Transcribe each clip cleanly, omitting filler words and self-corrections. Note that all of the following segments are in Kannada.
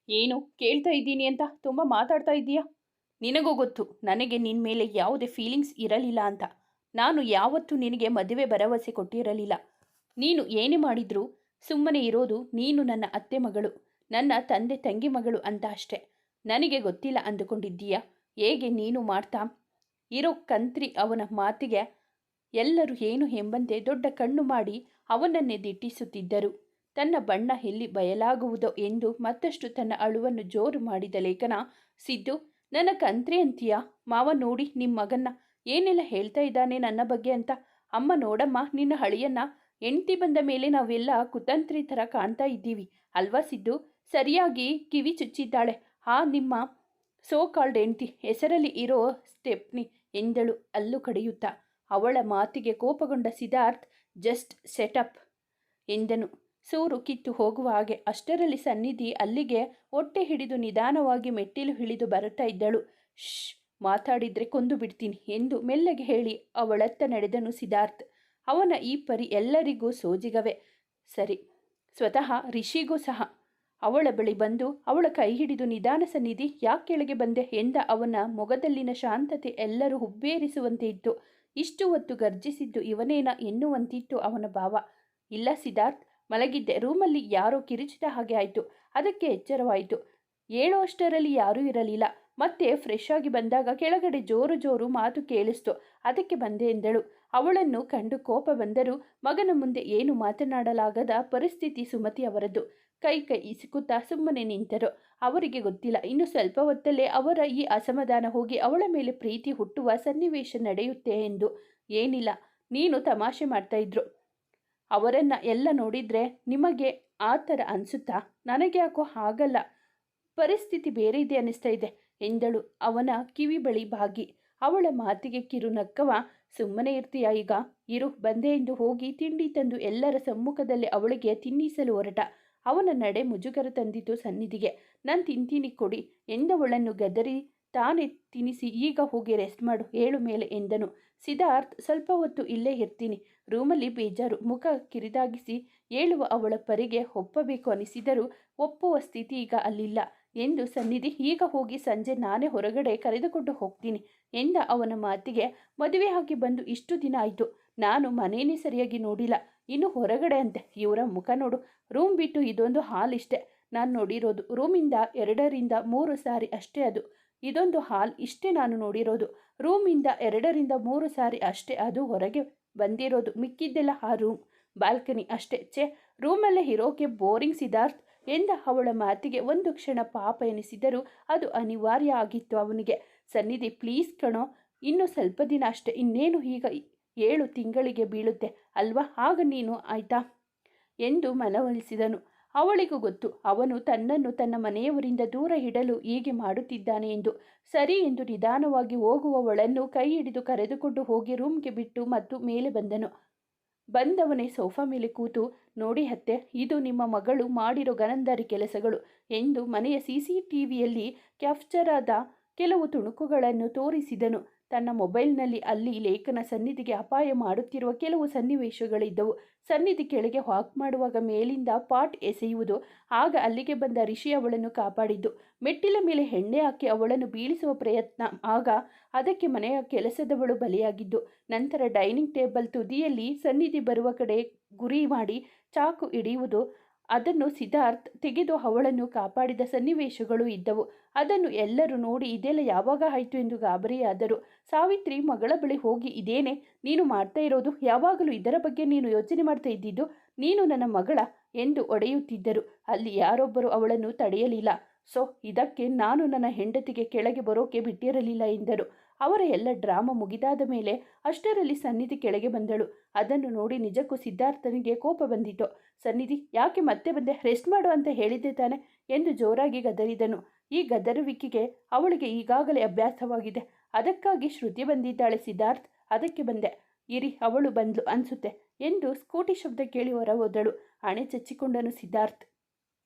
ಏನು ಕೇಳ್ತಾ ಇದ್ದೀನಿ ಅಂತ ತುಂಬ ಮಾತಾಡ್ತಾ ಇದ್ದೀಯಾ? ನಿನಗೂ ಗೊತ್ತು ನನಗೆ ನಿನ್ನ ಮೇಲೆ ಯಾವುದೇ ಫೀಲಿಂಗ್ಸ್ ಇರಲಿಲ್ಲ ಅಂತ. ನಾನು ಯಾವತ್ತೂ ನಿನಗೆ ಮದುವೆ ಭರವಸೆ ಕೊಟ್ಟಿರಲಿಲ್ಲ. ನೀನು ಏನೇ ಮಾಡಿದ್ರೂ ಸುಮ್ಮನೆ ಇರೋದು. ನೀನು ನನ್ನ ಅತ್ತೆ ಮಗಳು, ನನ್ನ ತಂದೆ ತಂಗಿ ಮಗಳು ಅಂತ ಅಷ್ಟೆ. ನನಗೆ ಗೊತ್ತಿಲ್ಲ ಅಂದುಕೊಂಡಿದ್ದೀಯಾ? ಹೇಗೆ ನೀನು ಮಾಡ್ತಾ ಇರೋ ಕಂತ್ರಿ ಅವನ ಮಾತಿಗೆ ಎಲ್ಲರೂ ಏನು ಎಂಬಂತೆ ದೊಡ್ಡ ಕಣ್ಣು ಮಾಡಿ ಅವನನ್ನೇ ದಿಟ್ಟಿಸುತ್ತಿದ್ದರು. ತನ್ನ ಬಣ್ಣ ಎಲ್ಲಿ ಬಯಲಾಗುವುದೋ ಎಂದು ಮತ್ತಷ್ಟು ತನ್ನ ಅಳುವನ್ನು ಜೋರು ಮಾಡಿದ ಲೇಖನ, ಸಿದ್ದು ನನ್ನ ಕಂತ್ರಿ ಅಂತೀಯಾ? ಮಾವ ನೋಡಿ ನಿಮ್ಮ ಮಗನ್ನ ಏನೆಲ್ಲ ಹೇಳ್ತಾ ಇದ್ದಾನೆ ನನ್ನ ಬಗ್ಗೆ ಅಂತ. ಅಮ್ಮ ನೋಡಮ್ಮ, ನಿನ್ನ ಹಳಿಯನ್ನ ಹೆಂಡ್ತಿ ಬಂದ ಮೇಲೆ ನಾವೆಲ್ಲ ಕುತಂತ್ರಿ ಥರ ಕಾಣ್ತಾ ಇದ್ದೀವಿ ಅಲ್ವಾ ಸಿದ್ದು? ಸರಿಯಾಗಿ ಕಿವಿ ಚುಚ್ಚಿದ್ದಾಳೆ ಆ ನಿಮ್ಮ ಸೋ ಕಾಲ್ಡ್ ಹೆಂಡ್ತಿ ಹೆಸರಲ್ಲಿ ಇರೋ ಸ್ಟೆಪ್ನಿ ಎಂದಳು ಅಲ್ಲು ಕಡಿಯುತ್ತಾ. ಅವಳ ಮಾತಿಗೆ ಕೋಪಗೊಂಡ ಸಿದ್ಧಾರ್ಥ್, ಜಸ್ಟ್ ಸೆಟಪ್ ಎಂದನು ಸೂರು ಕಿತ್ತು ಹೋಗುವ ಹಾಗೆ. ಅಷ್ಟರಲ್ಲಿ ಸನ್ನಿಧಿ ಅಲ್ಲಿಗೆ ಹೊಟ್ಟೆ ಹಿಡಿದು ನಿಧಾನವಾಗಿ ಮೆಟ್ಟಿಲು ಇಳಿದು ಬರುತ್ತಾ ಇದ್ದಳು. ಶ್, ಮಾತಾಡಿದ್ರೆ ಕೊಂದು ಬಿಡ್ತೀನಿ ಎಂದು ಮೆಲ್ಲಗೆ ಹೇಳಿ ಅವಳತ್ತ ನಡೆದನು ಸಿದ್ಧಾರ್ಥ್. ಅವನ ಈ ಪರಿ ಎಲ್ಲರಿಗೂ ಸೋಜಿಗವೇ ಸರಿ, ಸ್ವತಃ ರಿಷಿಗೂ ಸಹ. ಅವಳ ಬಳಿ ಬಂದು ಅವಳ ಕೈ ಹಿಡಿದು, ನಿಧಾನ ಸನ್ನಿಧಿ, ಯಾಕೆ ಕೆಳಗೆ ಬಂದೆ ಎಂದ ಅವನ ಮೊಗದಲ್ಲಿನ ಶಾಂತತೆ ಎಲ್ಲರೂ ಹುಬ್ಬೇರಿಸುವಂತೆ ಇತ್ತು. ಇಷ್ಟು ಹೊತ್ತು ಗರ್ಜಿಸಿದ್ದು ಇವನೇನ ಎನ್ನುವಂತಿತ್ತು ಅವನ ಭಾವ. ಇಲ್ಲ ಸಿದ್ಧಾರ್ಥ್, ಮಲಗಿದ್ದೆ, ರೂಮಲ್ಲಿ ಯಾರೋ ಕಿರುಚಿದ ಹಾಗೆ ಆಯಿತು, ಅದಕ್ಕೆ ಎಚ್ಚರವಾಯಿತು. ಹೇಳುವಷ್ಟರಲ್ಲಿ ಯಾರೂ ಇರಲಿಲ್ಲ. ಮತ್ತೆ ಫ್ರೆಶ್ ಆಗಿ ಬಂದಾಗ ಕೆಳಗಡೆ ಜೋರು ಜೋರು ಮಾತು ಕೇಳಿಸ್ತು, ಅದಕ್ಕೆ ಬಂದೆ ಎಂದಳು. ಅವಳನ್ನು ಕಂಡು ಕೋಪ ಬಂದರೂ ಮಗನ ಮುಂದೆ ಏನು ಮಾತನಾಡಲಾಗದ ಪರಿಸ್ಥಿತಿ ಸುಮತಿ ಅವರದ್ದು. ಕೈ ಕೈ ಇಸುಕುತ್ತಾ ಸುಮ್ಮನೆ ನಿಂತರು. ಅವರಿಗೆ ಗೊತ್ತಿಲ್ಲ, ಇನ್ನು ಸ್ವಲ್ಪ ಹೊತ್ತಲ್ಲೇ ಅವರ ಈ ಅಸಮಾಧಾನ ಹೋಗಿ ಅವಳ ಮೇಲೆ ಪ್ರೀತಿ ಹುಟ್ಟುವ ಸನ್ನಿವೇಶ ನಡೆಯುತ್ತೆ ಎಂದು. ಏನಿಲ್ಲ, ನೀನು ತಮಾಷೆ ಮಾಡ್ತಾ ಇದ್ರು. ಅವರನ್ನು ಎಲ್ಲ ನೋಡಿದರೆ ನಿಮಗೆ ಆ ಥರ ಅನಿಸುತ್ತಾ? ನನಗೆ ಯಾಕೋ ಹಾಗಲ್ಲ, ಪರಿಸ್ಥಿತಿ ಬೇರೆ ಇದೆ ಅನ್ನಿಸ್ತಾ ಇದೆ ಎಂದಳು ಅವನ ಕಿವಿ ಬಳಿ ಬಾಗಿ. ಅವಳ ಮಾತಿಗೆ ಕಿರುನಕ್ಕವ. ಸುಮ್ಮನೆ ಇರ್ತೀಯಾ ಈಗ? ಇರು, ಬಂದೆ ಎಂದು ಹೋಗಿ ತಿಂಡಿ ತಂದು ಎಲ್ಲರ ಸಮ್ಮುಖದಲ್ಲಿ ಅವಳಿಗೆ ತಿನ್ನಿಸಲು ಹೊರಟ. ಅವನ ನಡೆ ಮುಜುಗರ ತಂದಿತು ಸನ್ನಿಧಿಗೆ. ನಾನು ತಿಂತೀನಿ ಕೊಡಿ ಎಂದವಳನ್ನು ಗದರಿ ತಾನೇ ತಿನ್ನಿಸಿ, ಈಗ ಹೋಗಿ ರೆಸ್ಟ್ ಮಾಡು, ಏಳು ಮೇಲೆ ಎಂದನು. ಸಿದ್ಧಾರ್ಥ್, ಸ್ವಲ್ಪ ಹೊತ್ತು ಇಲ್ಲೇ ಇರ್ತೀನಿ, ರೂಮಲ್ಲಿ ಬೇಜಾರು. ಮುಖ ಕಿರಿದಾಗಿಸಿ ಹೇಳುವ ಅವಳ ಪರಿಗೆ ಒಪ್ಪಬೇಕು ಅನಿಸಿದರೂ ಒಪ್ಪುವ ಸ್ಥಿತಿ ಈಗ ಅಲ್ಲಿಲ್ಲ ಎಂದು ಸನ್ನಿಧಿ, ಈಗ ಹೋಗಿ ಸಂಜೆ ನಾನೇ ಹೊರಗಡೆ ಕರೆದುಕೊಂಡು ಹೋಗ್ತೀನಿ ಎಂದ ಅವನ ಮಾತಿಗೆ. ಮದುವೆ ಆಗಿ ಬಂದು ಇಷ್ಟು ದಿನ ಆಯಿತು, ನಾನು ಮನೇನೇ ಸರಿಯಾಗಿ ನೋಡಿಲ್ಲ, ಇನ್ನು ಹೊರಗಡೆ ಅಂತೆ. ಇವರ ಮುಖ ನೋಡು. ರೂಮ್ ಬಿಟ್ಟು ಇದೊಂದು ಹಾಲ್ ಇಷ್ಟೇ ನಾನು ನೋಡಿರೋದು. ರೂಮಿಂದ 2ರಿಂದ 3 ಸಾರಿ ಅಷ್ಟೇ ಅದು. ಇದೊಂದು ಹಾಲ್ ಇಷ್ಟೇ ನಾನು ನೋಡಿರೋದು. ರೂಮಿಂದ 2ರಿಂದ 3 ಸಾರಿ ಅಷ್ಟೇ ಅದು ಹೊರಗೆ ಬಂದಿರೋದು. ಮಿಕ್ಕಿದ್ದೆಲ್ಲ ಆ ರೂಮ್, ಬಾಲ್ಕನಿ ಅಷ್ಟೇ. ರೂಮಲ್ಲೇ ಇರೋಕೆ ಬೋರಿಂಗ್ ಸಿದ್ಧಾರ್ಥ್ ಎಂದ ಅವಳ ಮಾತಿಗೆ ಒಂದು ಕ್ಷಣ ಪಾಪ ಎನಿಸಿದರೂ ಅದು ಅನಿವಾರ್ಯ ಆಗಿತ್ತು ಅವನಿಗೆ. ಸನ್ನಿಧಿ, ಪ್ಲೀಸ್ ಕಣೋ, ಇನ್ನು ಸ್ವಲ್ಪ ದಿನ ಅಷ್ಟೇ, ಇನ್ನೇನು ಈಗ 7 ತಿಂಗಳಿಗೆ ಬೀಳುತ್ತೆ ಅಲ್ವಾ, ಆಗ ನೀನು ಆಯ್ತಾ ಎಂದು ಮನವೊಲಿಸಿದನು. ಅವಳಿಗೂ ಗೊತ್ತು ಅವನು ತನ್ನನ್ನು ತನ್ನ ಮನೆಯವರಿಂದ ದೂರ ಇಡಲು ಹೀಗೆ ಮಾಡುತ್ತಿದ್ದಾನೆ ಎಂದು. ಸರಿ ಎಂದು ನಿಧಾನವಾಗಿ ಹೋಗುವವಳನ್ನು ಕೈ ಹಿಡಿದು ಕರೆದುಕೊಂಡು ಹೋಗಿ ರೂಮ್ಗೆ ಬಿಟ್ಟು ಮತ್ತು ಮೇಲೆ ಬಂದನು. ಬಂದವನೇ ಸೋಫಾ ಮೇಲೆ ಕೂತು, ನೋಡಿ ಅತ್ತೆ, ಇದು ನಿಮ್ಮ ಮಗಳು ಮಾಡಿರೋ ಗನಂದಾರಿ ಕೆಲಸಗಳು ಎಂದು ಮನೆಯ CCTVಯಲ್ಲಿ ಕ್ಯಾಪ್ಚರ್ ಆದ ಕೆಲವು ತುಣುಕುಗಳನ್ನು ತೋರಿಸಿದನು. ತನ್ನ ಮೊಬೈಲ್ನಲ್ಲಿ ಅಲ್ಲಿ ಲೇಖನ ಸನ್ನಿಧಿಗೆ ಅಪಾಯ ಮಾಡುತ್ತಿರುವ ಕೆಲವು ಸನ್ನಿವೇಶಗಳಿದ್ದವು. ಸನ್ನಿಧಿ ಕೆಳಗೆ ವಾಕ್ ಮಾಡುವಾಗ ಮೇಲಿಂದ ಪಾಟ್ ಎಸೆಯುವುದು, ಆಗ ಅಲ್ಲಿಗೆ ಬಂದ ರಿಷಿ ಅವಳನ್ನು ಕಾಪಾಡಿದ್ದು. ಮೆಟ್ಟಿಲ ಮೇಲೆ ಎಣ್ಣೆ ಹಾಕಿ ಅವಳನ್ನು ಬೀಳಿಸುವ ಪ್ರಯತ್ನ, ಆಗ ಅದಕ್ಕೆ ಮನೆಯ ಕೆಲಸದವಳು ಬಲಿಯಾಗಿದ್ದು. ನಂತರ ಡೈನಿಂಗ್ ಟೇಬಲ್ ತುದಿಯಲ್ಲಿ ಸನ್ನಿಧಿ ಬರುವ ಕಡೆ ಗುರಿ ಮಾಡಿ ಚಾಕು ಹಿಡಿಯುವುದು, ಅದನ್ನು ಸಿದ್ಧಾರ್ಥ್ ತೆಗೆದು ಅವಳನ್ನು ಕಾಪಾಡಿದ ಸನ್ನಿವೇಶಗಳು ಇದ್ದವು. ಅದನ್ನು ಎಲ್ಲರೂ ನೋಡಿ ಇದೆಲ್ಲ ಯಾವಾಗ ಆಯಿತು ಎಂದು ಗಾಬರಿಯಾದರು. ಸಾವಿತ್ರಿ ಮಗಳ ಬಳಿ ಹೋಗಿ, ಇದೇನೆ ನೀನು ಮಾಡ್ತಾ ಇರೋದು? ಯಾವಾಗಲೂ ಇದರ ಬಗ್ಗೆ ನೀನು ಯೋಚನೆ ಮಾಡ್ತಾ ಇದ್ದಿದ್ದು? ನೀನು ನನ್ನ ಮಗಳ ಎಂದು ಒಡೆಯುತ್ತಿದ್ದರು. ಅಲ್ಲಿ ಯಾರೊಬ್ಬರು ಅವಳನ್ನು ತಡೆಯಲಿಲ್ಲ. ಸೊ ಇದಕ್ಕೆ ನಾನು ನನ್ನ ಹೆಂಡತಿಗೆ ಕೆಳಗೆ ಬರೋಕೆ ಬಿಟ್ಟಿರಲಿಲ್ಲ ಎಂದರು. ಅವರ ಎಲ್ಲ ಡ್ರಾಮಾ ಮುಗಿದಾದ ಮೇಲೆ ಅಷ್ಟರಲ್ಲಿ ಸನ್ನಿಧಿ ಕೆಳಗೆ ಬಂದಳು. ಅದನ್ನು ನೋಡಿ ನಿಜಕ್ಕೂ ಸಿದ್ಧಾರ್ಥನಿಗೆ ಕೋಪ ಬಂದಿತು. ಸನ್ನಿಧಿ, ಯಾಕೆ ಮತ್ತೆ ಬಂದೆ? ರೆಸ್ಟ್ ಮಾಡು ಅಂತ ಹೇಳಿದ್ದೆ ತಾನೆ ಎಂದು ಜೋರಾಗಿ ಗದರಿದನು. ಈ ಗದರುವಿಕೆಗೆ ಅವಳಿಗೆ ಈಗಾಗಲೇ ಅಭ್ಯಾಸವಾಗಿದೆ. ಅದಕ್ಕಾಗಿ ಶ್ರುತಿ ಬಂದಿದ್ದಾಳೆ ಸಿದ್ಧಾರ್ಥ್, ಅದಕ್ಕೆ ಬಂದೆ. ಇರಿ, ಅವಳು ಬಂದ್ಲು ಅನ್ಸುತ್ತೆ ಎಂದು ಸ್ಕೂಟಿ ಶಬ್ದ ಕೇಳಿ ಹೊರ ಹೋದಳು. ಹಣೆ ಚಚ್ಚಿಕೊಂಡನು ಸಿದ್ಧಾರ್ಥ್.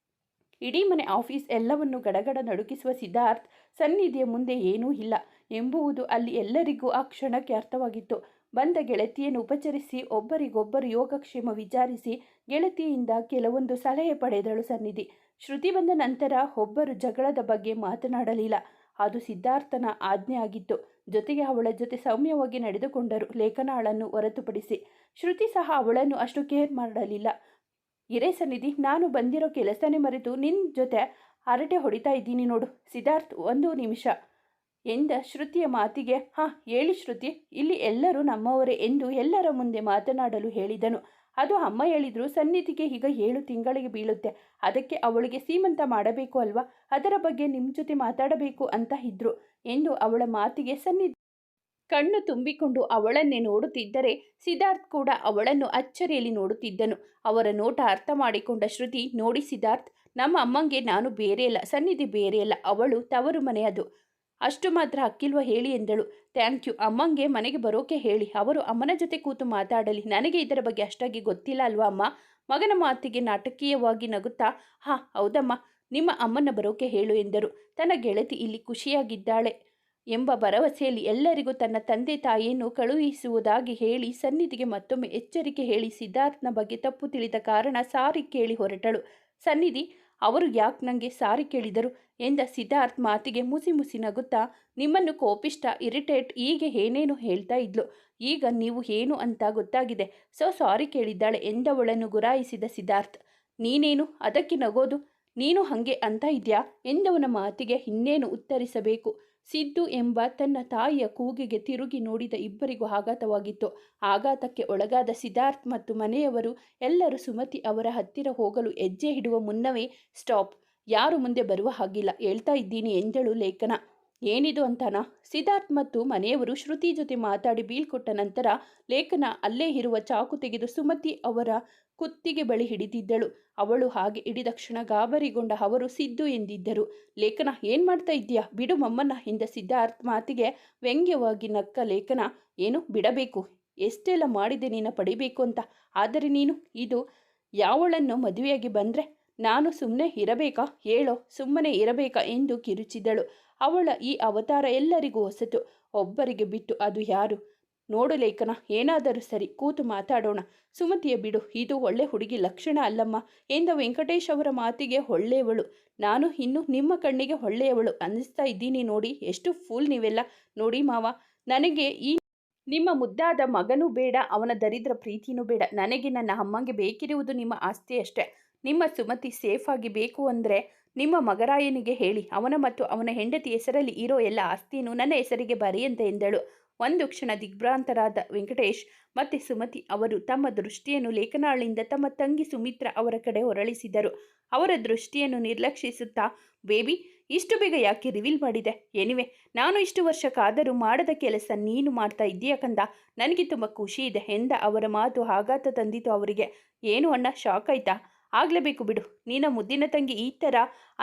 ಇಡೀ ಮನೆ, ಆಫೀಸ್ ಎಲ್ಲವನ್ನು ಗಡಗಡ ನಡುಗಿಸುವ ಸಿದ್ಧಾರ್ಥ್ ಸನ್ನಿಧಿಯ ಮುಂದೆ ಏನೂ ಇಲ್ಲ ಎಂಬುವುದು ಅಲ್ಲಿ ಎಲ್ಲರಿಗೂ ಆ ಕ್ಷಣಕ್ಕೆ ಅರ್ಥವಾಗಿತ್ತು. ಬಂದ ಗೆಳತಿಯನ್ನು ಉಪಚರಿಸಿ ಒಬ್ಬರಿಗೊಬ್ಬರು ಯೋಗಕ್ಷೇಮ ವಿಚಾರಿಸಿ ಗೆಳತಿಯಿಂದ ಕೆಲವೊಂದು ಸಲಹೆ ಪಡೆದಳು ಸನ್ನಿಧಿ. ಶ್ರುತಿ ಬಂದ ನಂತರ ಒಬ್ಬರು ಜಗಳದ ಬಗ್ಗೆ ಮಾತನಾಡಲಿಲ್ಲ. ಅದು ಸಿದ್ಧಾರ್ಥನ ಆಜ್ಞೆ ಆಗಿತ್ತು. ಜೊತೆಗೆ ಅವಳ ಜೊತೆ ಸೌಮ್ಯವಾಗಿ ನಡೆದುಕೊಂಡರು ಲೇಖನಾಳನ್ನು ಹೊರತುಪಡಿಸಿ. ಶ್ರುತಿ ಸಹ ಅವಳನ್ನು ಅಷ್ಟು ಕೇರ್ ಮಾಡಲಿಲ್ಲ. ಇರೇ ಸನ್ನಿಧಿ, ನಾನು ಬಂದಿರೋ ಕೆಲಸನೇ ಮರೆತು ನಿನ್ನ ಜೊತೆ ಹರಟೆ ಹೊಡಿತಾ ಇದ್ದೀನಿ ನೋಡು. ಸಿದ್ಧಾರ್ಥ್ ಒಂದು ನಿಮಿಷ ಎಂದ ಶ್ರುತಿಯ ಮಾತಿಗೆ ಹೇಳಿ ಶ್ರುತಿ, ಇಲ್ಲಿ ಎಲ್ಲರೂ ನಮ್ಮವರೇ ಎಂದು ಎಲ್ಲರ ಮುಂದೆ ಮಾತನಾಡಲು ಹೇಳಿದನು. ಅದು ಅಮ್ಮ ಹೇಳಿದ್ರು, ಸನ್ನಿಧಿಗೆ ಈಗ 7 ತಿಂಗಳಿಗೆ ಬೀಳುತ್ತೆ. ಅದಕ್ಕೆ ಅವಳಿಗೆ ಸೀಮಂತ ಮಾಡಬೇಕು ಅಲ್ವಾ, ಅದರ ಬಗ್ಗೆ ನಿಮ್ಮ ಜೊತೆ ಮಾತಾಡಬೇಕು ಅಂತ ಇದ್ರು ಎಂದು ಅವಳ ಮಾತಿಗೆ ಸನ್ನಿಧಿ ಕಣ್ಣು ತುಂಬಿಕೊಂಡು ಅವಳನ್ನೇ ನೋಡುತ್ತಿದ್ದರೆ ಸಿದ್ಧಾರ್ಥ್ ಕೂಡ ಅವಳನ್ನು ಅಚ್ಚರಿಯಲ್ಲಿ ನೋಡುತ್ತಿದ್ದನು. ಅವರ ನೋಟ ಅರ್ಥ ಮಾಡಿಕೊಂಡ ಶ್ರುತಿ, ನೋಡಿ ಸಿದ್ಧಾರ್ಥ್, ನಮ್ಮ ಅಮ್ಮಂಗೆ ನಾನು ಬೇರೆಯಲ್ಲ, ಸನ್ನಿಧಿ ಬೇರೆಯಲ್ಲ, ಅವಳು ತವರು ಮನೆ, ಅದು ಅಷ್ಟು ಮಾತ್ರ ಅಕ್ಕಿಲ್ವ ಹೇಳಿ ಎಂದಳು. ಥ್ಯಾಂಕ್ ಯು, ಅಮ್ಮಂಗೆ ಮನೆಗೆ ಬರೋಕೆ ಹೇಳಿ, ಅವರು ಅಮ್ಮನ ಜೊತೆ ಕೂತು ಮಾತಾಡಲಿ. ನನಗೆ ಇದರ ಬಗ್ಗೆ ಅಷ್ಟಾಗಿ ಗೊತ್ತಿಲ್ಲ ಅಲ್ವಾ ಅಮ್ಮ. ಮಗನ ಮಾತಿಗೆ ನಾಟಕೀಯವಾಗಿ ನಗುತ್ತಾ ಹೌದಮ್ಮ, ನಿಮ್ಮ ಅಮ್ಮನ ಬರೋಕೆ ಹೇಳು ಎಂದರು. ತನ್ನ ಗೆಳತಿ ಇಲ್ಲಿ ಖುಷಿಯಾಗಿದ್ದಾಳೆ ಎಂಬ ಭರವಸೆಯಲ್ಲಿ ಎಲ್ಲರಿಗೂ ತನ್ನ ತಂದೆ ತಾಯಿಯನ್ನು ಕಳುಹಿಸುವುದಾಗಿ ಹೇಳಿ ಸನ್ನಿಧಿಗೆ ಮತ್ತೊಮ್ಮೆ ಎಚ್ಚರಿಕೆ ಹೇಳಿ ಸಿದ್ಧಾರ್ಥನ ಬಗ್ಗೆ ತಪ್ಪು ತಿಳಿದ ಕಾರಣ ಸಾರಿ ಕೇಳಿ ಹೊರಟಳು. ಸನ್ನಿಧಿ, ಅವರು ಯಾಕೆ ನನಗೆ ಸಾರಿ ಕೇಳಿದರು ಎಂದ ಸಿದ್ಧಾರ್ಥ್ ಮಾತಿಗೆ ಮುಸಿ ಮುಸಿ ನಗುತ್ತಾ, ನಿಮ್ಮನ್ನು ಕೋಪಿಷ್ಟ, ಇರಿಟೇಟ್, ಹೀಗೆ ಏನೇನು ಹೇಳ್ತಾ ಇದ್ಲು. ಈಗ ನೀವು ಏನು ಅಂತ ಗೊತ್ತಾಗಿದೆ, ಸೊ ಸಾರಿ ಕೇಳಿದ್ದಾಳೆ ಎಂದವಳನ್ನು ಗುರಾಯಿಸಿದ ಸಿದ್ಧಾರ್ಥ್. ನೀನೇನು ಅದಕ್ಕೆ ನಗೋದು, ನೀನು ಹಾಗೆ ಅಂತ ಇದೆಯಾ ಎಂದವನ ಮಾತಿಗೆ ಇನ್ನೇನು ಉತ್ತರಿಸಬೇಕು. ಸಿದ್ದು ಎಂಬ ತನ್ನ ತಾಯಿಯ ಕೂಗಿಗೆ ತಿರುಗಿ ನೋಡಿದ ಇಬ್ಬರಿಗೂ ಆಘಾತವಾಗಿತ್ತು. ಆಘಾತಕ್ಕೆ ಒಳಗಾದ ಸಿದ್ಧಾರ್ಥ್ ಮತ್ತು ಮನೆಯವರು ಎಲ್ಲರೂ ಸುಮತಿ ಅವರ ಹತ್ತಿರ ಹೋಗಲು ಹೆಜ್ಜೆ ಇಡುವ ಮುನ್ನವೇ ಸ್ಟಾಪ್, ಯಾರು ಮುಂದೆ ಬರುವ ಹಾಗಿಲ್ಲ, ಹೇಳ್ತಾ ಇದ್ದೀನಿ ಎಂದಳು ಲೇಖನ. ಏನಿದು ಅಂತಾನಾ? ಸಿದ್ಧಾರ್ಥ್ ಮತ್ತು ಮನೆಯವರು ಶ್ರುತಿ ಜೊತೆ ಮಾತಾಡಿ ಬೀಳ್ಕೊಟ್ಟ ನಂತರ ಲೇಖನ ಅಲ್ಲೇ ಇರುವ ಚಾಕು ತೆಗೆದು ಸುಮತಿ ಅವರ ಕುತ್ತಿಗೆ ಬಳಿ ಹಿಡಿದಿದ್ದಳು. ಅವಳು ಹಾಗೆ ಹಿಡಿದ ಕ್ಷಣ ಗಾಬರಿಗೊಂಡ ಅವರು ಸಿದ್ದು ಎಂದಿದ್ದರು. ಲೇಖನ, ಏನು ಮಾಡ್ತಾ ಇದ್ದೀಯಾ, ಬಿಡು ಮಮ್ಮನ್ನ ಎಂದ ಸಿದ್ಧಾರ್ಥ್ ಮಾತಿಗೆ ವ್ಯಂಗ್ಯವಾಗಿ ನಕ್ಕ ಲೇಖನ. ಏನು ಬಿಡಬೇಕು, ಎಷ್ಟೆಲ್ಲ ಮಾಡಿದೆ ನಿನ್ನ ಪಡಿಬೇಕು ಅಂತ, ಆದರೆ ನೀನು ಇದು ಯಾವಳನ್ನು ಮದುವೆಯಾಗಿ ಬಂದರೆ ನಾನು ಸುಮ್ಮನೆ ಇರಬೇಕಾ, ಹೇಳೋ, ಸುಮ್ಮನೆ ಇರಬೇಕಾ ಎಂದು ಕಿರುಚಿದಳು. ಅವಳ ಈ ಅವತಾರ ಎಲ್ಲರಿಗೂ ಹೊಸತು, ಒಬ್ಬರಿಗೆ ಬಿಟ್ಟು. ಅದು ಯಾರು? ನೋಡು ಲೇಖನ, ಏನಾದರೂ ಸರಿ, ಕೂತು ಮಾತಾಡೋಣ. ಸುಮತಿಯ ಬಿಡು, ಇದು ಒಳ್ಳೆ ಹುಡುಗಿ ಲಕ್ಷಣ ಅಲ್ಲಮ್ಮ ಎಂದ ವೆಂಕಟೇಶ್ ಅವರ ಮಾತಿಗೆ ಒಳ್ಳೆಯವಳು, ನಾನು ಇನ್ನು ನಿಮ್ಮ ಕಣ್ಣಿಗೆ ಒಳ್ಳೆಯವಳು ಅನ್ನಿಸ್ತಾ ಇದ್ದೀನಿ ನೋಡಿ, ಎಷ್ಟು ಫೂಲ್ ನೀವೆಲ್ಲ. ನೋಡಿ ಮಾವ, ನನಗೆ ಈ ನಿಮ್ಮ ಮುದ್ದಾದ ಮಗನೂ ಬೇಡ, ಅವನ ದರಿದ್ರ ಪ್ರೀತಿನೂ ಬೇಡ. ನನಗೆ ನನ್ನ ಅಮ್ಮಂಗೆ ಬೇಕಿರುವುದು ನಿಮ್ಮ ಆಸ್ತಿ ಅಷ್ಟೇ. ನಿಮ್ಮ ಸುಮತಿ ಸೇಫಾಗಿ ಬೇಕು ಅಂದರೆ ನಿಮ್ಮ ಮಗರಾಯನಿಗೆ ಹೇಳಿ, ಅವನ ಮತ್ತು ಅವನ ಹೆಂಡತಿ ಹೆಸರಲ್ಲಿ ಇರೋ ಎಲ್ಲ ಆಸ್ತಿಯನ್ನು ನನ್ನ ಹೆಸರಿಗೆ ಬರೆಯಂತೆ ಎಂದಳು. ಒಂದು ಕ್ಷಣ ದಿಗ್ಭ್ರಾಂತರಾದ ವೆಂಕಟೇಶ್ ಮತ್ತು ಸುಮತಿ ಅವರು ತಮ್ಮ ದೃಷ್ಟಿಯನ್ನು ಲೇಖನಾಳಿಂದ ತಮ್ಮ ತಂಗಿ ಸುಮಿತ್ರ ಅವರ ಕಡೆ ಹೊರಳಿಸಿದರು. ಅವರ ದೃಷ್ಟಿಯನ್ನು ನಿರ್ಲಕ್ಷಿಸುತ್ತಾ, ಬೇಬಿ, ಇಷ್ಟು ಬೇಗ ಯಾಕೆ ರಿವೀಲ್ ಮಾಡಿದೆ? ಎನಿವೆ, ನಾನು ಇಷ್ಟು ವರ್ಷ ಕಾದರೂ ಮಾಡದ ಕೆಲಸ ನೀನು ಮಾಡ್ತಾ ಇದ್ದೀಯ ಕಂದ, ನನಗೆ ತುಂಬ ಖುಷಿ ಇದೆ ಎಂದ ಅವರ ಮಾತು ಆಘಾತ ತಂದಿತು ಅವರಿಗೆ. ಏನು ಅಣ್ಣ, ಶಾಕ್ ಆಯ್ತಾ? ಆಗಲೇಬೇಕು ಬಿಡು, ನಿನ್ನ ಮುದ್ದಿನ ತಂಗಿ ಈ ಥರ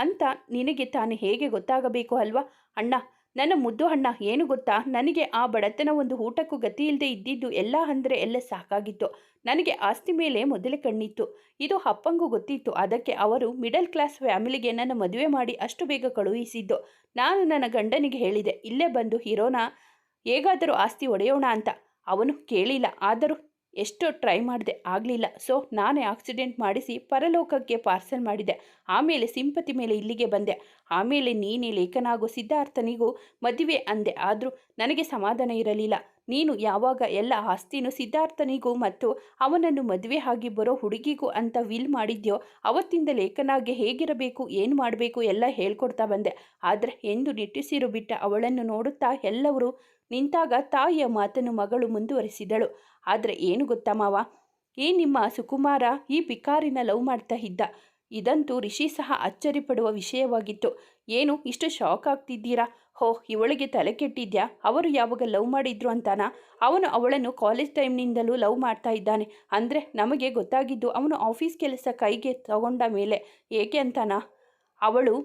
ಅಂತ ನಿನಗೆ ತಾನು ಹೇಗೆ ಗೊತ್ತಾಗಬೇಕು ಅಲ್ವಾ? ಅಣ್ಣ, ನನ್ನ ಮುದ್ದು ಅಣ್ಣ, ಏನು ಗೊತ್ತಾ, ನನಗೆ ಆ ಬಡತನ ಒಂದು ಊಟಕ್ಕೂ ಗತಿ ಇಲ್ಲದೆ ಇದ್ದಿದ್ದು ಎಲ್ಲ ಅಂದರೆ ಎಲ್ಲ ಸಾಕಾಗಿತ್ತು. ನನಗೆ ಆಸ್ತಿ ಮೇಲೆ ಮೊದಲೇ ಕಣ್ಣಿತ್ತು, ಇದು ಅಪ್ಪಂಗೂ ಗೊತ್ತಿತ್ತು. ಅದಕ್ಕೆ ಅವರು ಮಿಡಲ್ ಕ್ಲಾಸ್ ಫ್ಯಾಮಿಲಿಗೆ ನನ್ನ ಮದುವೆ ಮಾಡಿ ಅಷ್ಟು ಬೇಗ ಕಳುಹಿಸಿದ್ದು. ನಾನು ನನ್ನ ಗಂಡನಿಗೆ ಹೇಳಿದೆ, ಇಲ್ಲೇ ಬಂದು ಇರೋಣ, ಹೇಗಾದರೂ ಆಸ್ತಿ ಒಡೆಯೋಣ ಅಂತ. ಅವನು ಕೇಳಿಲ್ಲ, ಆದರೂ ಎಷ್ಟೋ ಟ್ರೈ ಮಾಡಿದೆ, ಆಗಲಿಲ್ಲ. ಸೊ ನಾನೇ ಆಕ್ಸಿಡೆಂಟ್ ಮಾಡಿಸಿ ಪರಲೋಕಕ್ಕೆ ಪಾರ್ಸಲ್ ಮಾಡಿದೆ. ಆಮೇಲೆ ಸಿಂಪತಿ ಮೇಲೆ ಇಲ್ಲಿಗೆ ಬಂದೆ. ಆಮೇಲೆ ನೀನೇ ಲೇಖನಾಗೂ ಸಿದ್ಧಾರ್ಥನಿಗೂ ಮದುವೆ ಅಂದೆ. ಆದರೂ ನನಗೆ ಸಮಾಧಾನ ಇರಲಿಲ್ಲ. ನೀನು ಯಾವಾಗ ಎಲ್ಲ ಆಸ್ತಿನೂ ಸಿದ್ಧಾರ್ಥನಿಗೂ ಮತ್ತು ಅವನನ್ನು ಮದುವೆ ಆಗಿ ಬರೋ ಹುಡುಗಿಗೂ ಅಂತ ವಿಲ್ ಮಾಡಿದ್ಯೋ, ಅವತ್ತಿಂದ ಲೇಖನಾಗೆ ಹೇಗಿರಬೇಕು, ಏನು ಮಾಡಬೇಕು ಎಲ್ಲ ಹೇಳ್ಕೊಡ್ತಾ ಬಂದೆ. ಆದರೆ ಎಂದು ನಿಟ್ಟುಸಿರು ಬಿಟ್ಟ ಅವಳನ್ನು ನೋಡುತ್ತಾ ಎಲ್ಲರೂ ನಿಂತಾಗ ತಾಯಿಯ ಮಾತನ್ನು ಮಗಳು ಮುಂದುವರಿಸಿದಳು. ಆದರೆ ಏನು ಗೊತ್ತಾ ಮಾವ, ಈ ನಿಮ್ಮ ಸುಕುಮಾರ ಈ ಭಿಕಾರಿನ ಲವ್ ಮಾಡ್ತಾ ಇದ್ದ. ಇದಂತೂ ರಿಷಿ ಸಹ ಅಚ್ಚರಿಪಡುವ ವಿಷಯವಾಗಿತ್ತು. ಏನು ಇಷ್ಟು ಶಾಕ್ ಆಗ್ತಿದ್ದೀರಾ? ಹೋ, ಇವಳಿಗೆ ತಲೆ ಕೆಟ್ಟಿದ್ಯಾ? ಅವರು ಯಾವಾಗ ಲವ್ ಮಾಡಿದ್ರು ಅಂತಾನಾ? ಅವನು ಅವಳನ್ನು ಕಾಲೇಜ್ ಟೈಮ್ನಿಂದಲೂ ಲವ್ ಮಾಡ್ತಾ ಇದ್ದಾನೆ ಅಂದರೆ ನಮಗೆ ಗೊತ್ತಾಗಿದ್ದು ಅವನು ಆಫೀಸ್ ಕೆಲಸ ಕೈಗೆ ತಗೊಂಡ ಮೇಲೆ. ಏಕೆ ಅಂತಾನಾ? ಅವಳು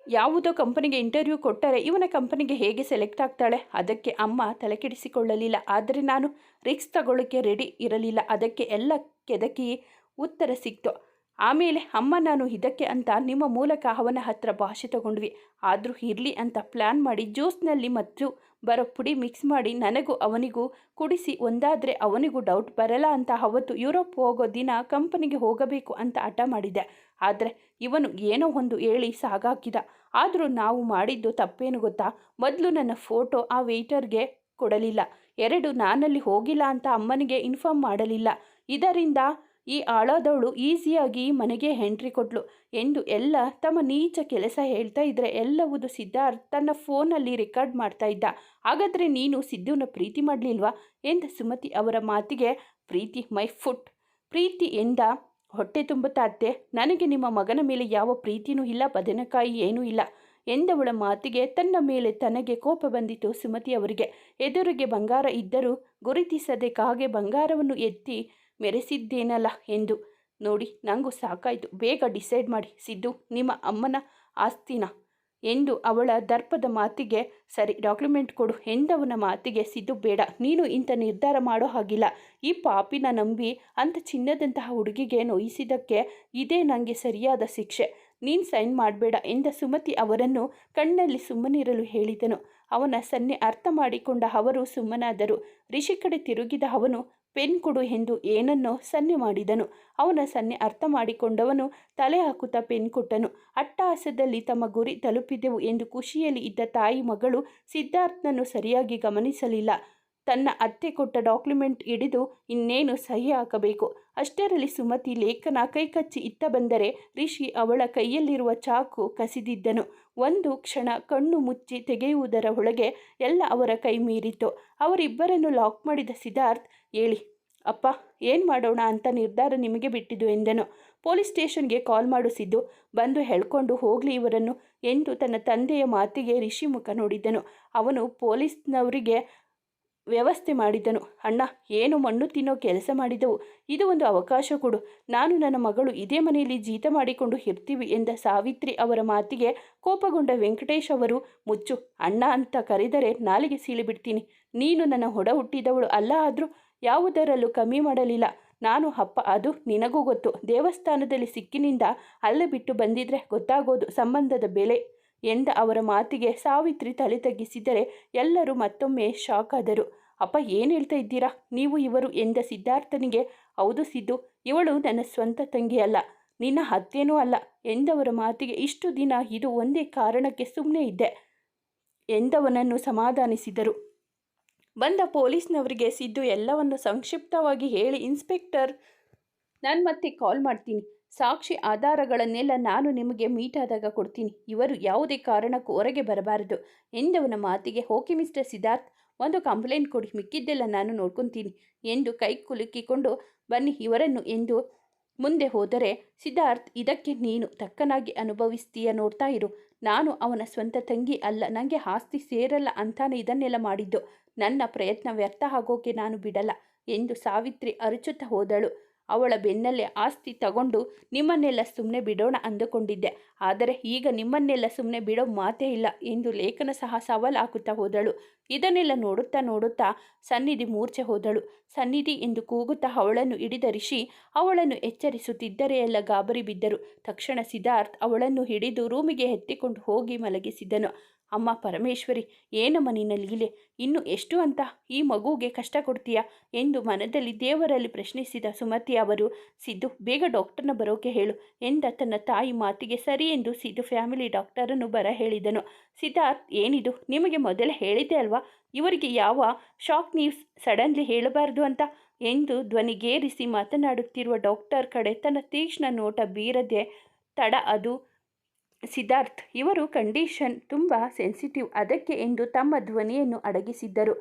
ಯಾವುದೋ ಕಂಪನಿಗೆ ಇಂಟರ್ವ್ಯೂ ಕೊಟ್ಟರೆ ಇವನ ಕಂಪನಿಗೆ ಹೇಗೆ ಸೆಲೆಕ್ಟ್ ಆಗ್ತಾಳೆ? ಅದಕ್ಕೆ ಅಮ್ಮ ತಲೆಕೆಡಿಸಿಕೊಳ್ಳಲಿಲ್ಲ. ಆದರೆ ನಾನು ರಿಕ್ಸ್ ತಗೊಳ್ಳೋಕ್ಕೆ ರೆಡಿ ಇರಲಿಲ್ಲ. ಅದಕ್ಕೆ ಎಲ್ಲ ಕೆದಕಿ ಉತ್ತರ ಸಿಕ್ತು. ಆಮೇಲೆ ಅಮ್ಮ ನಾನು ಇದಕ್ಕೆ ಅಂತ ನಿಮ್ಮ ಮೂಲಕ ಅವನ ಹತ್ರ ಭಾಷೆ ತಗೊಂಡ್ವಿ. ಆದರೂ ಇರಲಿ ಅಂತ ಪ್ಲ್ಯಾನ್ ಮಾಡಿ ಜ್ಯೂಸ್ನಲ್ಲಿ ಮತ್ತು ಬರೋ ಪುಡಿ ಮಿಕ್ಸ್ ಮಾಡಿ ನನಗೂ ಅವನಿಗೂ ಕುಡಿಸಿ ಒಂದಾದರೆ ಅವನಿಗೂ ಡೌಟ್ ಬರಲ್ಲ ಅಂತ ಅವತ್ತು ಯುರೋಪ್ ಹೋಗೋ ದಿನ ಕಂಪನಿಗೆ ಹೋಗಬೇಕು ಅಂತ ಹಠ ಮಾಡಿದ್ದೆ. ಆದರೆ ಇವನು ಏನೋ ಒಂದು ಹೇಳಿ ಸಾಗಾಕಿದ. ಆದರೂ ನಾವು ಮಾಡಿದ್ದು ತಪ್ಪೇನು ಗೊತ್ತಾ? ಮೊದಲು ನನ್ನ ಫೋಟೋ ಆ ವೇಟರ್ಗೆ ಕೊಡಲಿಲ್ಲ. 2 ನಾನಲ್ಲಿ ಹೋಗಿಲ್ಲ ಅಂತ ಅಮ್ಮನಿಗೆ ಇನ್ಫಾರ್ಮ್ ಮಾಡಲಿಲ್ಲ. ಇದರಿಂದ ಈ ಆಳಾದವಳು ಈಸಿಯಾಗಿ ಮನೆಗೆ ಎಂಟ್ರಿ ಕೊಟ್ಲು ಎಂದು ಎಲ್ಲ ತಮ್ಮ ನೀಚ ಕೆಲಸ ಹೇಳ್ತಾ ಇದ್ರೆ ಎಲ್ಲವುದು ಸಿದ್ಧಾರ್ಥ್ ತನ್ನ ಫೋನಲ್ಲಿ ರೆಕಾರ್ಡ್ ಮಾಡ್ತಾ ಇದ್ದ. ಹಾಗಾದರೆ ನೀನು ಸಿದ್ದುನ ಪ್ರೀತಿ ಮಾಡಲಿಲ್ವಾ ಎಂದ ಸುಮತಿ ಅವರ ಮಾತಿಗೆ ಪ್ರೀತಿ ಮೈ ಫುಟ್ ಪ್ರೀತಿ ಎಂದ ಹೊಟ್ಟೆ ತುಂಬುತ್ತಾ ಅತ್ತೆ, ನನಗೆ ನಿಮ್ಮ ಮಗನ ಮೇಲೆ ಯಾವ ಪ್ರೀತಿನೂ ಇಲ್ಲ, ಬದನೆಕಾಯಿ ಏನೂ ಇಲ್ಲ ಎಂದವಳ ಮಾತಿಗೆ ತನ್ನ ಮೇಲೆ ತನಗೆ ಕೋಪ ಬಂದಿತು ಸುಮತಿ ಅವರಿಗೆ. ಎದುರಿಗೆ ಬಂಗಾರ ಇದ್ದರೂ ಗುರುತಿಸದೆ ಕಾಗೆ ಬಂಗಾರವನ್ನು ಎತ್ತಿ ಮೆರೆಸಿದ್ದೇನಲ್ಲ ಎಂದು. ನೋಡಿ, ನನಗೂ ಸಾಕಾಯಿತು, ಬೇಗ ಡಿಸೈಡ್ ಮಾಡಿ, ಸಿದ್ದು ನಿಮ್ಮ ಅಮ್ಮನ ಆಸ್ತಿನ ಎಂದು ಅವಳ ದರ್ಪದ ಮಾತಿಗೆ ಸರಿ ಡಾಕ್ಯುಮೆಂಟ್ ಕೊಡು ಎಂದವನ ಮಾತಿಗೆ ಸಿದ್ದು ಬೇಡ, ನೀನು ಇಂಥ ನಿರ್ಧಾರ ಮಾಡೋ ಹಾಗಿಲ್ಲ. ಈ ಪಾಪಿನ ನಂಬಿ ಅಂಥ ಚಿನ್ನದಂತಹ ಹುಡುಗಿಗೆ ನೋಯಿಸಿದ್ದಕ್ಕೆ ಇದೇ ನನಗೆ ಸರಿಯಾದ ಶಿಕ್ಷೆ. ನೀನು ಸೈನ್ ಮಾಡಬೇಡ ಎಂದ ಸುಮತಿ ಅವರನ್ನು ಕಣ್ಣಲ್ಲಿ ಸುಮ್ಮನಿರಲು ಹೇಳಿದನು. ಅವನ ಸನ್ನೆ ಅರ್ಥ ಮಾಡಿಕೊಂಡ ಅವರು ಸುಮ್ಮನಾದರು. ರಿಷಿ ಕಡೆ ತಿರುಗಿದ ಅವನು ಪೆನ್ ಕೊಡು ಎಂದು ಏನನ್ನೋ ಸನ್ನೆ ಮಾಡಿದನು. ಅವನ ಸನ್ನೆ ಅರ್ಥ ಮಾಡಿಕೊಂಡವನು ತಲೆ ಹಾಕುತ್ತಾ ಪೆನ್ ಕೊಟ್ಟನು. ಅಟ್ಟಹಾಸದಲ್ಲಿ ತಮ್ಮ ಗುರಿ ತಲುಪಿದೆವು ಎಂದು ಖುಷಿಯಲ್ಲಿ ಇದ್ದ ತಾಯಿ ಮಗಳು ಸಿದ್ಧಾರ್ಥನನ್ನು ಸರಿಯಾಗಿ ಗಮನಿಸಲಿಲ್ಲ. ತನ್ನ ಅತ್ತೆ ಕೊಟ್ಟ ಡಾಕ್ಯುಮೆಂಟ್ ಹಿಡಿದು ಇನ್ನೇನು ಸಹಿ ಹಾಕಬೇಕು. ಅಷ್ಟರಲ್ಲಿ ಸುಮತಿ ಲೇಖನ ಕೈಕಚ್ಚಿ ಇತ್ತ ಬಂದರೆ ರಿಷಿ ಅವಳ ಕೈಯಲ್ಲಿರುವ ಚಾಕು ಕಸಿದಿದ್ದನು. ಒಂದು ಕ್ಷಣ ಕಣ್ಣು ಮುಚ್ಚಿ ತೆಗೆಯುವುದರ ಒಳಗೆ ಎಲ್ಲ ಅವರ ಕೈ ಮೀರಿತು. ಅವರಿಬ್ಬರನ್ನು ಲಾಕ್ ಮಾಡಿದ ಸಿದ್ಧಾರ್ಥ್, ಹೇಳಿ ಅಪ್ಪ, ಏನು ಮಾಡೋಣ ಅಂತ ನಿರ್ಧಾರ ನಿಮಗೆ ಬಿಟ್ಟಿದ್ದು ಎಂದನು. ಪೊಲೀಸ್ ಸ್ಟೇಷನ್ಗೆ ಕಾಲ್ ಮಾಡಿಸಿದ್ದು, ಬಂದು ಹೇಳ್ಕೊಂಡು ಹೋಗಲಿ ಇವರನ್ನು ಎಂದು ತನ್ನ ತಂದೆಯ ಮಾತಿಗೆ ರಿಷಿ ಮುಖ ನೋಡಿದನು. ಅವನು ಪೊಲೀಸ್ನವರಿಗೆ ವ್ಯವಸ್ಥೆ ಮಾಡಿದನು. ಅಣ್ಣ, ಏನು ಮಣ್ಣು ತಿನ್ನೋ ಕೆಲಸ ಮಾಡಿದೆವು, ಇದು ಒಂದು ಅವಕಾಶ ಕೊಡು, ನಾನು ನನ್ನ ಮಗಳು ಇದೇ ಮನೆಯಲ್ಲಿ ಜೀತ ಮಾಡಿಕೊಂಡು ಇರ್ತೀವಿ ಎಂದ ಸಾವಿತ್ರಿ ಅವರ ಮಾತಿಗೆ ಕೋಪಗೊಂಡ ವೆಂಕಟೇಶ್ ಅವರು, ಮುಚ್ಚು, ಅಣ್ಣ ಅಂತ ಕರೆದರೆ ನಾಲಿಗೆ ಸೀಳಿಬಿಡ್ತೀನಿ. ನೀನು ನನ್ನ ಹೊಡ ಹುಟ್ಟಿದವಳು ಅಲ್ಲ, ಆದರೂ ಯಾವುದರಲ್ಲೂ ಕಮ್ಮಿ ಮಾಡಲಿಲ್ಲ. ನಾನು ಅಪ್ಪ, ಅದು ನಿನಗೂ ಗೊತ್ತು. ದೇವಸ್ಥಾನದಲ್ಲಿ ಸಿಕ್ಕಿನಿಂದ ಅಲ್ಲೇ ಬಿಟ್ಟು ಬಂದಿದ್ರೆ ಗೊತ್ತಾಗೋದು ಸಂಬಂಧದ ಬೆಲೆ ಎಂದ ಅವರ ಮಾತಿಗೆ ಸಾವಿತ್ರಿ ತಲೆ ತಗ್ಗಿಸಿದರೆ ಎಲ್ಲರೂ ಮತ್ತೊಮ್ಮೆ ಶಾಕ್ ಆದರು. ಅಪ್ಪ, ಏನು ಹೇಳ್ತಾ ಇದ್ದೀರಾ ನೀವು ಇವರು ಎಂದ ಸಿದ್ಧಾರ್ಥನಿಗೆ, ಹೌದು ಸಿದ್ದು, ಇವಳು ನನ್ನ ಸ್ವಂತ ತಂಗಿ ಅಲ್ಲ, ನಿನ್ನ ಅತ್ತೇನೂ ಅಲ್ಲ ಎಂದವರ ಮಾತಿಗೆ ಇಷ್ಟು ದಿನ ಇದು ಒಂದೇ ಕಾರಣಕ್ಕೆ ಸುಮ್ಮನೆ ಇದ್ದೆ ಎಂದವನನ್ನು ಸಮಾಧಾನಿಸಿದರು. ಬಂದ ಪೊಲೀಸ್ನವರಿಗೆ ಸಿದ್ದು ಎಲ್ಲವನ್ನು ಸಂಕ್ಷಿಪ್ತವಾಗಿ ಹೇಳಿ, ಇನ್ಸ್ಪೆಕ್ಟರ್, ನಾನು ಮತ್ತೆ ಕಾಲ್ ಮಾಡ್ತೀನಿ, ಸಾಕ್ಷಿ ಆಧಾರಗಳನ್ನೆಲ್ಲ ನಾನು ನಿಮಗೆ ಮೀಟ್ ಆದಾಗ ಕೊಡ್ತೀನಿ, ಇವರು ಯಾವುದೇ ಕಾರಣಕ್ಕೂ ಹೊರಗೆ ಬರಬಾರದು ಎಂದವನ ಮಾತಿಗೆ, ಓಕೆ ಮಿಸ್ಟರ್ ಸಿದ್ಧಾರ್ಥ್, ಒಂದು ಕಂಪ್ಲೇಂಟ್ ಕೊಡಿ, ಮಿಕ್ಕಿದ್ದೆಲ್ಲ ನಾನು ನೋಡ್ಕೊತೀನಿ ಎಂದು ಕೈ ಕುಲುಕಿಕೊಂಡು ಬನ್ನಿ ಇವರನ್ನು ಎಂದು ಮುಂದೆ ಹೋದರೆ, ಸಿದ್ಧಾರ್ಥ್, ಇದಕ್ಕೆ ನೀನು ತಕ್ಕನಾಗಿ ಅನುಭವಿಸ್ತೀಯ, ನೋಡ್ತಾ ಇರು. ನಾನು ಅವನ ಸ್ವಂತ ತಂಗಿ ಅಲ್ಲ, ನನಗೆ ಆಸ್ತಿ ಸೇರಲ್ಲ ಅಂತಾನೆ ಇದನ್ನೆಲ್ಲ ಮಾಡಿದ್ದು. ನನ್ನ ಪ್ರಯತ್ನ ವ್ಯರ್ಥ ಆಗೋಕೆ ನಾನು ಬಿಡಲ್ಲ ಎಂದು ಸಾವಿತ್ರಿ ಅರಚುತ್ತಾ ಹೋದಳು. ಅವಳ ಬೆನ್ನಲ್ಲೇ ಆಸ್ತಿ ತಗೊಂಡು ನಿಮ್ಮನ್ನೆಲ್ಲ ಸುಮ್ಮನೆ ಬಿಡೋಣ ಅಂದುಕೊಂಡಿದ್ದೆ, ಆದರೆ ಈಗ ನಿಮ್ಮನ್ನೆಲ್ಲ ಸುಮ್ಮನೆ ಬಿಡೋ ಮಾತೇ ಇಲ್ಲ ಎಂದು ಲೇಖನ ಸಹ ಸವಾಲು ಹಾಕುತ್ತಾ ಹೋದಳು. ಇದನ್ನೆಲ್ಲ ನೋಡುತ್ತಾ ನೋಡುತ್ತಾ ಸನ್ನಿಧಿ ಮೂರ್ಛೆ ಹೋದಳು. ಸನ್ನಿಧಿ ಎಂದು ಕೂಗುತ್ತಾ ಅವಳನ್ನು ಹಿಡಿದ ರಿಷಿ ಅವಳನ್ನು ಎಚ್ಚರಿಸುತ್ತಿದ್ದರೆ ಎಲ್ಲ ಗಾಬರಿ ಬಿದ್ದರು. ತಕ್ಷಣ ಸಿದ್ಧಾರ್ಥ್ ಅವಳನ್ನು ಹಿಡಿದು ರೂಮಿಗೆ ಎತ್ತಿಕೊಂಡು ಹೋಗಿ ಮಲಗಿಸಿದನು. ಅಮ್ಮ ಪರಮೇಶ್ವರಿ, ಏನಮ್ಮ ನಿನ್ನ ಲೀಲೆ, ಇನ್ನು ಎಷ್ಟು ಅಂತ ಈ ಮಗುಗೆ ಕಷ್ಟ ಕೊಡ್ತೀಯಾ ಎಂದು ಮನದಲ್ಲಿ ದೇವರಲ್ಲಿ ಪ್ರಶ್ನಿಸಿದ ಸುಮತಿ ಅವರು, ಸಿದ್ದು, ಬೇಗ ಡಾಕ್ಟರ್ನ ಬರೋಕೆ ಹೇಳು ಎಂದ ತನ್ನ ತಾಯಿ ಮಾತಿಗೆ ಸರಿ ಎಂದು ಸಿದ್ದು ಫ್ಯಾಮಿಲಿ ಡಾಕ್ಟರನ್ನು ಬರ ಹೇಳಿದನು. ಸಿದ್ಧಾರ್ಥ್, ಏನಿದು, ನಿಮಗೆ ಮೊದಲೇ ಹೇಳಿದ್ದೆ ಅಲ್ವಾ ಇವರಿಗೆ ಯಾವ ಶಾಕ್ ನ್ಯೂಸ್ ಸಡನ್ಲಿ ಹೇಳಬಾರ್ದು ಅಂತ ಎಂದು ಧ್ವನಿಗೇರಿಸಿ ಮಾತನಾಡುತ್ತಿರುವ ಡಾಕ್ಟರ್ ಕಡೆ ತನ್ನ ತೀಕ್ಷ್ಣ ನೋಟ ಬೀರದೆ ತಡ ಅದು ಸಿದ್ಧಾರ್ಥ್, ಇವರು ಕಂಡೀಷನ್ ತುಂಬ ಸೆನ್ಸಿಟಿವ್, ಅದಕ್ಕೆ ಎಂದು ತಮ್ಮ ಧ್ವನಿಯನ್ನು ಅಡಗಿಸಿದ್ದರು.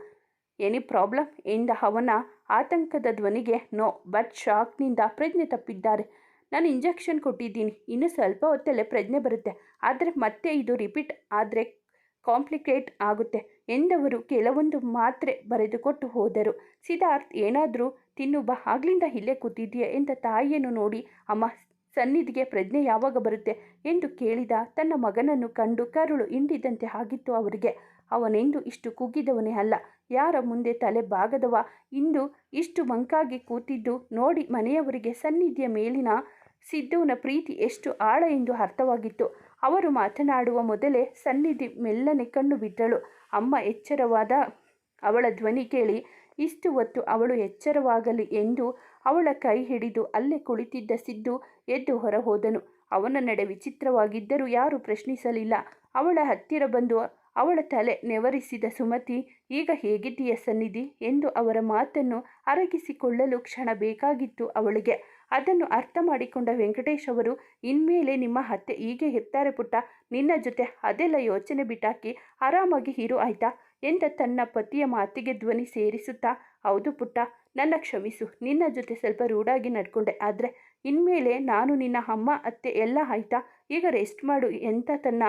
ಎನಿ ಪ್ರಾಬ್ಲಮ್ ಎಂದ ಅವನ ಆತಂಕದ ಧ್ವನಿಗೆ, ನೋ, ಬಟ್ ಶಾಕ್ನಿಂದ ಪ್ರಜ್ಞೆ ತಪ್ಪಿದ್ದಾರೆ. ನಾನು ಇಂಜೆಕ್ಷನ್ ಕೊಟ್ಟಿದ್ದೀನಿ, ಇನ್ನು ಸ್ವಲ್ಪ ಹೊತ್ತಲ್ಲೇ ಪ್ರಜ್ಞೆ ಬರುತ್ತೆ, ಆದರೆ ಮತ್ತೆ ಇದು ರಿಪೀಟ್ ಆದರೆ ಕಾಂಪ್ಲಿಕೇಟ್ ಆಗುತ್ತೆ ಎಂದವರು ಕೆಲವೊಂದು ಮಾತ್ರೆ ಬರೆದುಕೊಟ್ಟು ಹೋದರು. ಸಿದ್ಧಾರ್ಥ್, ಏನಾದರೂ ತಿನ್ನು ಬಾ, ಆಗ್ಲಿಂದ ಇಲ್ಲೇ ಕೂತಿದ್ದೀಯ ಎಂದ ತಾಯಿಯನ್ನು ನೋಡಿ, ಅಮ್ಮ, ಸನ್ನಿಧಿಗೆ ಪ್ರಜ್ಞೆ ಯಾವಾಗ ಬರುತ್ತೆ ಎಂದು ಕೇಳಿದ ತನ್ನ ಮಗನನ್ನು ಕಂಡು ಕರುಳು ಹಿಂಡಿದಂತೆ ಆಗಿತ್ತು ಅವರಿಗೆ. ಅವನೆಂದು ಇಷ್ಟು ಕುಗ್ಗಿದವನೇ ಅಲ್ಲ, ಯಾರ ಮುಂದೆ ತಲೆ ಬಾಗದವ, ಇಂದು ಇಷ್ಟು ಮಂಕಾಗಿ ಕೂತಿದ್ದು ನೋಡಿ ಮನೆಯವರಿಗೆ ಸನ್ನಿಧಿಯ ಮೇಲಿನ ಸಿದ್ದುವಿನ ಪ್ರೀತಿ ಎಷ್ಟು ಆಳ ಎಂದು ಅರ್ಥವಾಗಿತ್ತು. ಅವರು ಮಾತನಾಡುವ ಮೊದಲೇ ಸನ್ನಿಧಿ ಮೆಲ್ಲನೆ ಕಣ್ಣು ಬಿಟ್ಟಳು. ಅಮ್ಮ ಎಚ್ಚರವಾದ ಅವಳ ಧ್ವನಿ ಕೇಳಿ ಇಷ್ಟು ಹೊತ್ತು ಅವಳು ಎಚ್ಚರವಾಗಲಿ ಎಂದು ಅವಳ ಕೈ ಹಿಡಿದು ಅಲ್ಲೇ ಕುಳಿತಿದ್ದ ಸಿದ್ದು ಎದ್ದು ಹೊರ ಹೋದನು. ಅವನ ನಡೆ ವಿಚಿತ್ರವಾಗಿದ್ದರೂ ಯಾರೂ ಪ್ರಶ್ನಿಸಲಿಲ್ಲ. ಅವಳ ಹತ್ತಿರ ಬಂದು ಅವಳ ತಲೆ ನೆವರಿಸಿದ ಸುಮತಿ, ಈಗ ಹೇಗಿದ್ದೀಯ ಸನ್ನಿಧಿ ಎಂದು ಅವರ ಮಾತನ್ನು ಅರಗಿಸಿಕೊಳ್ಳಲು ಕ್ಷಣ ಬೇಕಾಗಿತ್ತು ಅವಳಿಗೆ. ಅದನ್ನು ಅರ್ಥ ಮಾಡಿಕೊಂಡ ವೆಂಕಟೇಶ್ ಅವರು, ಇನ್ಮೇಲೆ ನಿಮ್ಮ ಅತ್ತೆ ಹೀಗೆ ಇರ್ತಾರೆ ಪುಟ್ಟ, ನಿನ್ನ ಜೊತೆ ಅದೆಲ್ಲ ಯೋಚನೆ ಬಿಟ್ಟಾಕಿ ಆರಾಮಾಗಿ ಇರು ಆಯ್ತಾ ಎಂದ ತನ್ನ ಪತಿಯ ಮಾತಿಗೆ ಧ್ವನಿ ಸೇರಿಸುತ್ತಾ, ಹೌದು ಪುಟ್ಟ, ನನ್ನ ಕ್ಷಮಿಸು, ನಿನ್ನ ಜೊತೆ ಸ್ವಲ್ಪ ರೂಢಾಗಿ ನಡ್ಕೊಂಡೆ, ಆದರೆ ಇನ್ಮೇಲೆ ನಾನು ನಿನ್ನ ಅಮ್ಮ ಅತ್ತೆ ಎಲ್ಲ ಆಯ್ತಾ, ಈಗ ರೆಸ್ಟ್ ಮಾಡು ಎಂತ ತನ್ನ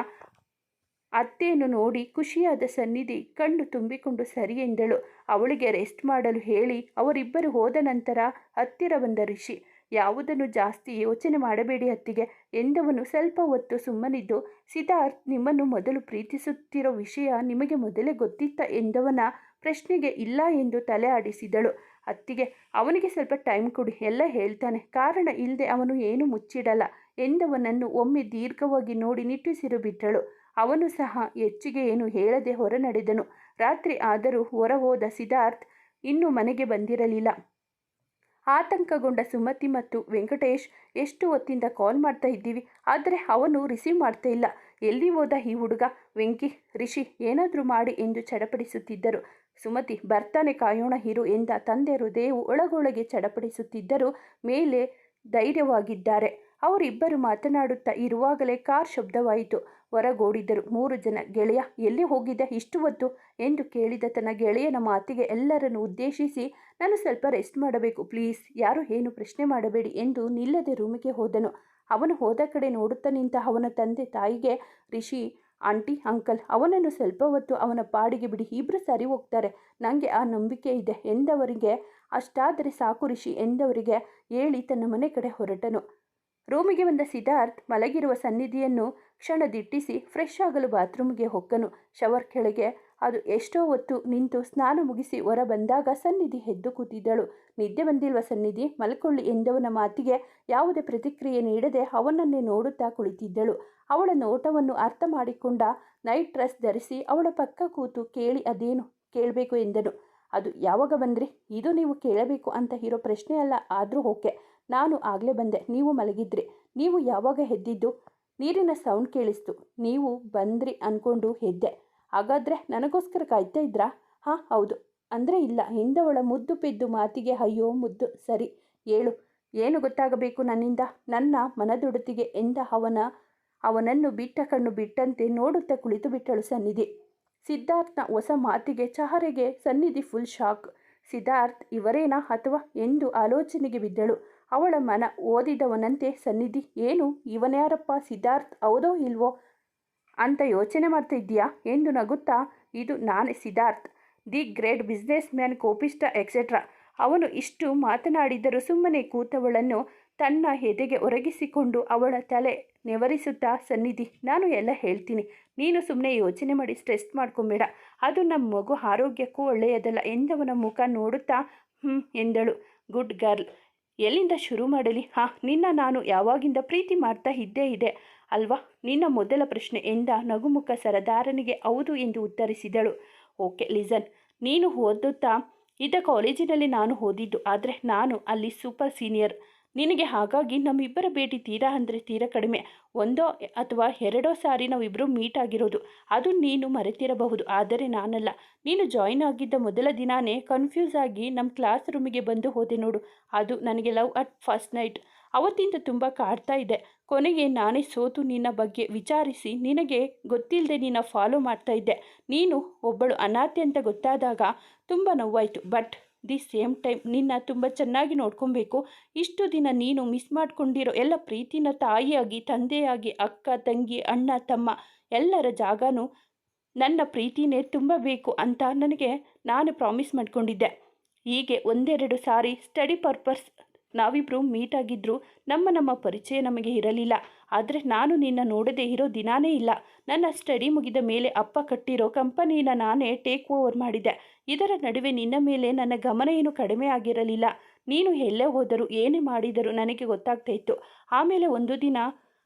ಅತ್ತೆಯನ್ನು ನೋಡಿ ಖುಷಿಯಾದ ಸನ್ನಿಧಿ ಕಣ್ಣು ತುಂಬಿಕೊಂಡು ಸರಿ ಎಂದಳು. ಅವಳಿಗೆ ರೆಸ್ಟ್ ಮಾಡಲು ಹೇಳಿ ಅವರಿಬ್ಬರು ಹೋದ ನಂತರ ಹತ್ತಿರ ಬಂದ ರಿಷಿ, ಯಾವುದನ್ನು ಜಾಸ್ತಿ ಯೋಚನೆ ಮಾಡಬೇಡಿ ಅತ್ತಿಗೆ ಎಂದವನು ಸ್ವಲ್ಪ ಹೊತ್ತು ಸುಮ್ಮನಿದ್ದು, ಸಿದ್ಧಾರ್ಥ್ ನಿಮ್ಮನ್ನು ಮೊದಲು ಪ್ರೀತಿಸುತ್ತಿರೋ ವಿಷಯ ನಿಮಗೆ ಮೊದಲೇ ಗೊತ್ತಿತ್ತ ಎಂದವನ ಪ್ರಶ್ನೆಗೆ ಇಲ್ಲ ಎಂದು ತಲೆ ಆಡಿಸಿದಳು. ಅತ್ತಿಗೆ, ಅವನಿಗೆ ಸ್ವಲ್ಪ ಟೈಮ್ ಕೊಡಿ, ಎಲ್ಲ ಹೇಳ್ತಾನೆ, ಕಾರಣ ಇಲ್ಲದೆ ಅವನು ಏನು ಮುಚ್ಚಿಡಲ್ಲ ಎಂದವನನ್ನು ಒಮ್ಮೆ ದೀರ್ಘವಾಗಿ ನೋಡಿ ನಿಟ್ಟುಸಿರು ಬಿಟ್ಟಳು. ಅವನು ಸಹ ಹೆಚ್ಚಿಗೆ ಏನು ಹೇಳದೆ ಹೊರ ನಡೆದನು. ರಾತ್ರಿ ಆದರೂ ಹೊರ ಹೋದ ಸಿದ್ಧಾರ್ಥ್ ಇನ್ನೂ ಮನೆಗೆ ಬಂದಿರಲಿಲ್ಲ. ಆತಂಕಗೊಂಡ ಸುಮತಿ ಮತ್ತು ವೆಂಕಟೇಶ್, ಎಷ್ಟು ಹೊತ್ತಿಂದ ಕಾಲ್ ಮಾಡ್ತಾ ಇದ್ದೀವಿ, ಆದರೆ ಅವನು ರಿಸೀವ್ ಮಾಡ್ತಾ ಇಲ್ಲ, ಎಲ್ಲಿ ಹೋದ ಈ ಹುಡುಗ, ವೆಂಕಿ, ರಿಷಿ ಏನಾದರೂ ಮಾಡಿ ಎಂದು ಚಡಪಡಿಸುತ್ತಿದ್ದರು. ಸುಮತಿ, ಬರ್ತಾನೆ, ಕಾಯೋಣ ಇರು ಎಂದ ತಂದೆ ಹೃದಯವು ಒಳಗೊಳಗೆ ಚಡಪಡಿಸುತ್ತಿದ್ದರೂ ಮೇಲೆ ಧೈರ್ಯವಾಗಿದ್ದಾರೆ. ಅವರಿಬ್ಬರು ಮಾತನಾಡುತ್ತಾ ಇರುವಾಗಲೇ ಕಾರ್ ಶಬ್ದವಾಯಿತು. ಹೊರಗೋಡಿದರು 3 ಜನ. ಗೆಳೆಯ, ಎಲ್ಲಿ ಹೋಗಿದ್ದೆ ಇಷ್ಟು ಹೊತ್ತು ಎಂದು ಕೇಳಿದ ತನ್ನ ಗೆಳೆಯನ ಮಾತಿಗೆ ಎಲ್ಲರನ್ನು ಉದ್ದೇಶಿಸಿ, ನಾನು ಸ್ವಲ್ಪ ರೆಸ್ಟ್ ಮಾಡಬೇಕು ಪ್ಲೀಸ್, ಯಾರು ಏನು ಪ್ರಶ್ನೆ ಮಾಡಬೇಡಿ ಎಂದು ನಿಲ್ಲದೆ ರೂಮಿಗೆ ಹೋದನು. ಅವನು ಹೋದ ಕಡೆ ನೋಡುತ್ತಾ ನಿಂತ ಅವನ ತಂದೆ ತಾಯಿಗೆ, ರಿಷಿ, ಆಂಟಿ, ಅಂಕಲ್, ಅವನನ್ನು ಸ್ವಲ್ಪ ಹೊತ್ತು ಅವನ ಪಾಡಿಗೆ ಬಿಡಿ, ಇಬ್ಬರು ಸರಿ ಹೋಗ್ತಾರೆ, ನನಗೆ ಆ ನಂಬಿಕೆ ಇದೆ ಎಂದವರಿಗೆ, ಅಷ್ಟಾದರೆ ಸಾಕು ರಿಷಿ ಎಂದವರಿಗೆ ಹೇಳಿ ತನ್ನ ಮನೆ ಕಡೆ ಹೊರಟನು. ರೂಮಿಗೆ ಬಂದ ಸಿದ್ಧಾರ್ಥ್ ಮಲಗಿರುವ ಸನ್ನಿಧಿಯನ್ನು ಕ್ಷಣದಿಟ್ಟಿಸಿ ಫ್ರೆಶ್ ಆಗಲು ಬಾತ್ರೂಮ್ಗೆ ಹೊಕ್ಕನು. ಶವರ್ ಕೆಳಗೆ ಅದು ಎಷ್ಟೋ ಹೊತ್ತು ನಿಂತು ಸ್ನಾನ ಮುಗಿಸಿ ಹೊರ ಬಂದಾಗ ಸನ್ನಿಧಿ ಎದ್ದು ಕೂತಿದ್ದಳು. ನಿದ್ದೆ ಬಂದಿಲ್ವ ಸನ್ನಿಧಿ, ಮಲ್ಕೊಳ್ಳಿ ಎಂದವನ ಮಾತಿಗೆ ಯಾವುದೇ ಪ್ರತಿಕ್ರಿಯೆ ನೀಡದೆ ಅವನನ್ನೇ ನೋಡುತ್ತಾ ಕುಳಿತಿದ್ದಳು. ಅವಳ ನೋಟವನ್ನು ಅರ್ಥ ಮಾಡಿಕೊಂಡ ನೈಟ್ ಡ್ರೆಸ್ ಧರಿಸಿ ಅವಳ ಪಕ್ಕ ಕೂತು, ಕೇಳಿ ಅದೇನು ಕೇಳಬೇಕು ಎಂದನು. ಅದು ಯಾವಾಗ ಬಂದ್ರಿ, ಇದು ನೀವು ಕೇಳಬೇಕು ಅಂತ ಇರೋ ಪ್ರಶ್ನೆ ಅಲ್ಲ, ಆದರೂ ಓಕೆ, ನಾನು ಆಗಲೇ ಬಂದೆ, ನೀವು ಮಲಗಿದ್ರಿ, ನೀವು ಯಾವಾಗ ಎದ್ದಿದ್ದು, ನೀರಿನ ಸೌಂಡ್ ಕೇಳಿಸ್ತು, ನೀವು ಬಂದ್ರಿ ಅಂದ್ಕೊಂಡು ಎದ್ದೆ, ಹಾಗಾದರೆ ನನಗೋಸ್ಕರ ಕಾಯ್ತಾ ಇದ್ರಾ, ಹಾಂ ಹೌದು ಅಂದರೆ ಇಲ್ಲ ಎಂದವಳ ಮುದ್ದು ಪೆದ್ದು ಮಾತಿಗೆ, ಅಯ್ಯೋ ಮುದ್ದು, ಸರಿ ಹೇಳು, ಏನು ಗೊತ್ತಾಗಬೇಕು ನನ್ನಿಂದ, ನನ್ನ ಮನದೊಡತಿಗೆ ಎಂದ ಅವನನ್ನು ಬಿಟ್ಟ ಕಣ್ಣು ಬಿಟ್ಟಂತೆ ನೋಡುತ್ತಾ ಕುಳಿತು ಬಿಟ್ಟಳು ಸನ್ನಿಧಿ. ಸಿದ್ಧಾರ್ಥನ ಹೊಸ ಮಾತಿಗೆ ಚಹರೆಗೆ ಸನ್ನಿಧಿ ಫುಲ್ ಶಾಕ್. ಸಿದ್ಧಾರ್ಥ್ ಇವರೇನಾ ಅಥವಾ ಎಂದು ಆಲೋಚನೆಗೆ ಬಿದ್ದಳು. ಅವಳ ಮನ ಓದಿದವನಂತೆ, ಸನ್ನಿಧಿ ಏನು, ಇವನ್ಯಾರಪ್ಪ ಸಿದ್ಧಾರ್ಥ್, ಹೌದೋ ಇಲ್ವೋ ಅಂತ ಯೋಚನೆ ಮಾಡ್ತಾ ಇದ್ದೀಯಾ ಎಂದು ನಗುತ್ತಾ, ಇದು ನಾನೇ Siddharth, the great businessman, ಕೋಪಿಷ್ಟ ಎಕ್ಸೆಟ್ರಾ. ಅವನು ಇಷ್ಟು ಮಾತನಾಡಿದರೂ ಸುಮ್ಮನೆ ಕೂತವಳನ್ನು ತನ್ನ ಎದೆಗೆ ಒರಗಿಸಿಕೊಂಡು ಅವಳ ತಲೆ ನೆವರಿಸುತ್ತಾ, ಸನ್ನಿಧಿ, ನಾನು ಎಲ್ಲ ಹೇಳ್ತೀನಿ, ನೀನು ಸುಮ್ಮನೆ ಯೋಚನೆ ಮಾಡಿ ಸ್ಟ್ರೆಸ್ ಮಾಡ್ಕೊಬೇಡ, ಅದು ನಮ್ಮ ಮಗು ಆರೋಗ್ಯಕ್ಕೂ ಒಳ್ಳೆಯದಲ್ಲ ಎಂದವನ ಮುಖ ನೋಡುತ್ತಾ ಎಂದಳು. ಗುಡ್ ಗರ್ಲ್, ಎಲ್ಲಿಂದ ಶುರು ಮಾಡಲಿ, ನಿನ್ನ ನಾನು ಯಾವಾಗಿಂದ ಪ್ರೀತಿ ಮಾಡ್ತಾ ಇದೆ ಅಲ್ವಾ ನಿನ್ನ ಮೊದಲ ಪ್ರಶ್ನೆ ಎಂದ ನಗುಮುಖ ಸರದಾರನಿಗೆ ಹೌದು ಎಂದು ಉತ್ತರಿಸಿದಳು. ಓಕೆ ಲಿಸನ್, ನೀನು ಓದುತ್ತಾ ಇದ್ದ ಕಾಲೇಜಿನಲ್ಲಿ ನಾನು ಓದಿದ್ದು, ಆದರೆ ನಾನು ಅಲ್ಲಿ ಸೂಪರ್ ಸೀನಿಯರ್ ನಿನಗೆ, ಹಾಗಾಗಿ ನಮ್ಮಿಬ್ಬರ ಭೇಟಿ ತೀರಾ ಅಂದರೆ ತೀರಾ ಕಡಿಮೆ, 1 ಅಥವಾ 2 ಸಾರಿ ನಾವಿಬ್ಬರು ಮೀಟ್ ಆಗಿರೋದು, ಅದು ನೀನು ಮರೆತಿರಬಹುದು, ಆದರೆ ನಾನಲ್ಲ. ನೀನು ಜಾಯಿನ್ ಆಗಿದ್ದ ಮೊದಲ ದಿನಾನೇ ಕನ್ಫ್ಯೂಸ್ ಆಗಿ ನಮ್ಮ ಕ್ಲಾಸ್ ರೂಮಿಗೆ ಬಂದು ಹೋದೆ ನೋಡು, ಅದು ನನಗೆ ಲವ್ ಅಟ್ ಫಸ್ಟ್ ನೈಟ್. ಅವತ್ತಿಂದ ತುಂಬ ಕಾಡ್ತಾ ಇದೆ. ಕೊನೆಗೆ ನಾನೇ ಸೋತು ನಿನ್ನ ಬಗ್ಗೆ ವಿಚಾರಿಸಿ ನಿನಗೆ ಗೊತ್ತಿಲ್ಲದೆ ನಿನ್ನ ಫಾಲೋ ಮಾಡ್ತಾ ಇದ್ದೆ. ನೀನು ಒಬ್ಬಳು ಅನಾಥೆ ಅಂತ ಗೊತ್ತಾದಾಗ ತುಂಬ ನೋವಾಯಿತು, ಬಟ್ ದಿ ಸೇಮ್ ಟೈಮ್ ನಿನ್ನ ತುಂಬ ಚೆನ್ನಾಗಿ ನೋಡ್ಕೊಬೇಕು. ಇಷ್ಟು ದಿನ ನೀನು ಮಿಸ್ ಮಾಡ್ಕೊಂಡಿರೋ ಎಲ್ಲ ಪ್ರೀತಿನ ತಾಯಿಯಾಗಿ, ತಂದೆಯಾಗಿ, ಅಕ್ಕ, ತಂಗಿ, ಅಣ್ಣ, ತಮ್ಮ ಎಲ್ಲರ ಜಾಗನೂ ನನ್ನ ಪ್ರೀತಿನೇ ತುಂಬಬೇಕು ಅಂತ ನಾನು ಪ್ರಾಮಿಸ್ ಮಾಡ್ಕೊಂಡಿದ್ದೆ. ಹೀಗೆ 1-2 ಸಾರಿ ಸ್ಟಡಿ ಪರ್ಪಸ್ ನಾವಿಬ್ಬರು ಮೀಟ್ ಆಗಿದ್ದರೂ ನಮ್ಮ ಪರಿಚಯ ನಮಗೆ ಇರಲಿಲ್ಲ. ಆದರೆ ನಾನು ನಿನ್ನ ನೋಡದೇ ಇರೋ ದಿನಾನೇ ಇಲ್ಲ. ನನ್ನ ಸ್ಟಡಿ ಮುಗಿದ ಮೇಲೆ ಅಪ್ಪ ಕಟ್ಟಿರೋ ಕಂಪನಿನ ನಾನೇ ಟೇಕ್ ಓವರ್ ಮಾಡಿದ್ದೆ. ಇದರ ನಡುವೆ ನಿನ್ನ ಮೇಲೆ ನನ್ನ ಗಮನ ಏನು ಕಡಿಮೆ ಆಗಿರಲಿಲ್ಲ. ನೀನು ಎಲ್ಲೇ ಹೋದರೂ ಏನೇ ಮಾಡಿದರೂ ನನಗೆ ಗೊತ್ತಾಗ್ತಾ ಇತ್ತು. ಆಮೇಲೆ ಒಂದು ದಿನ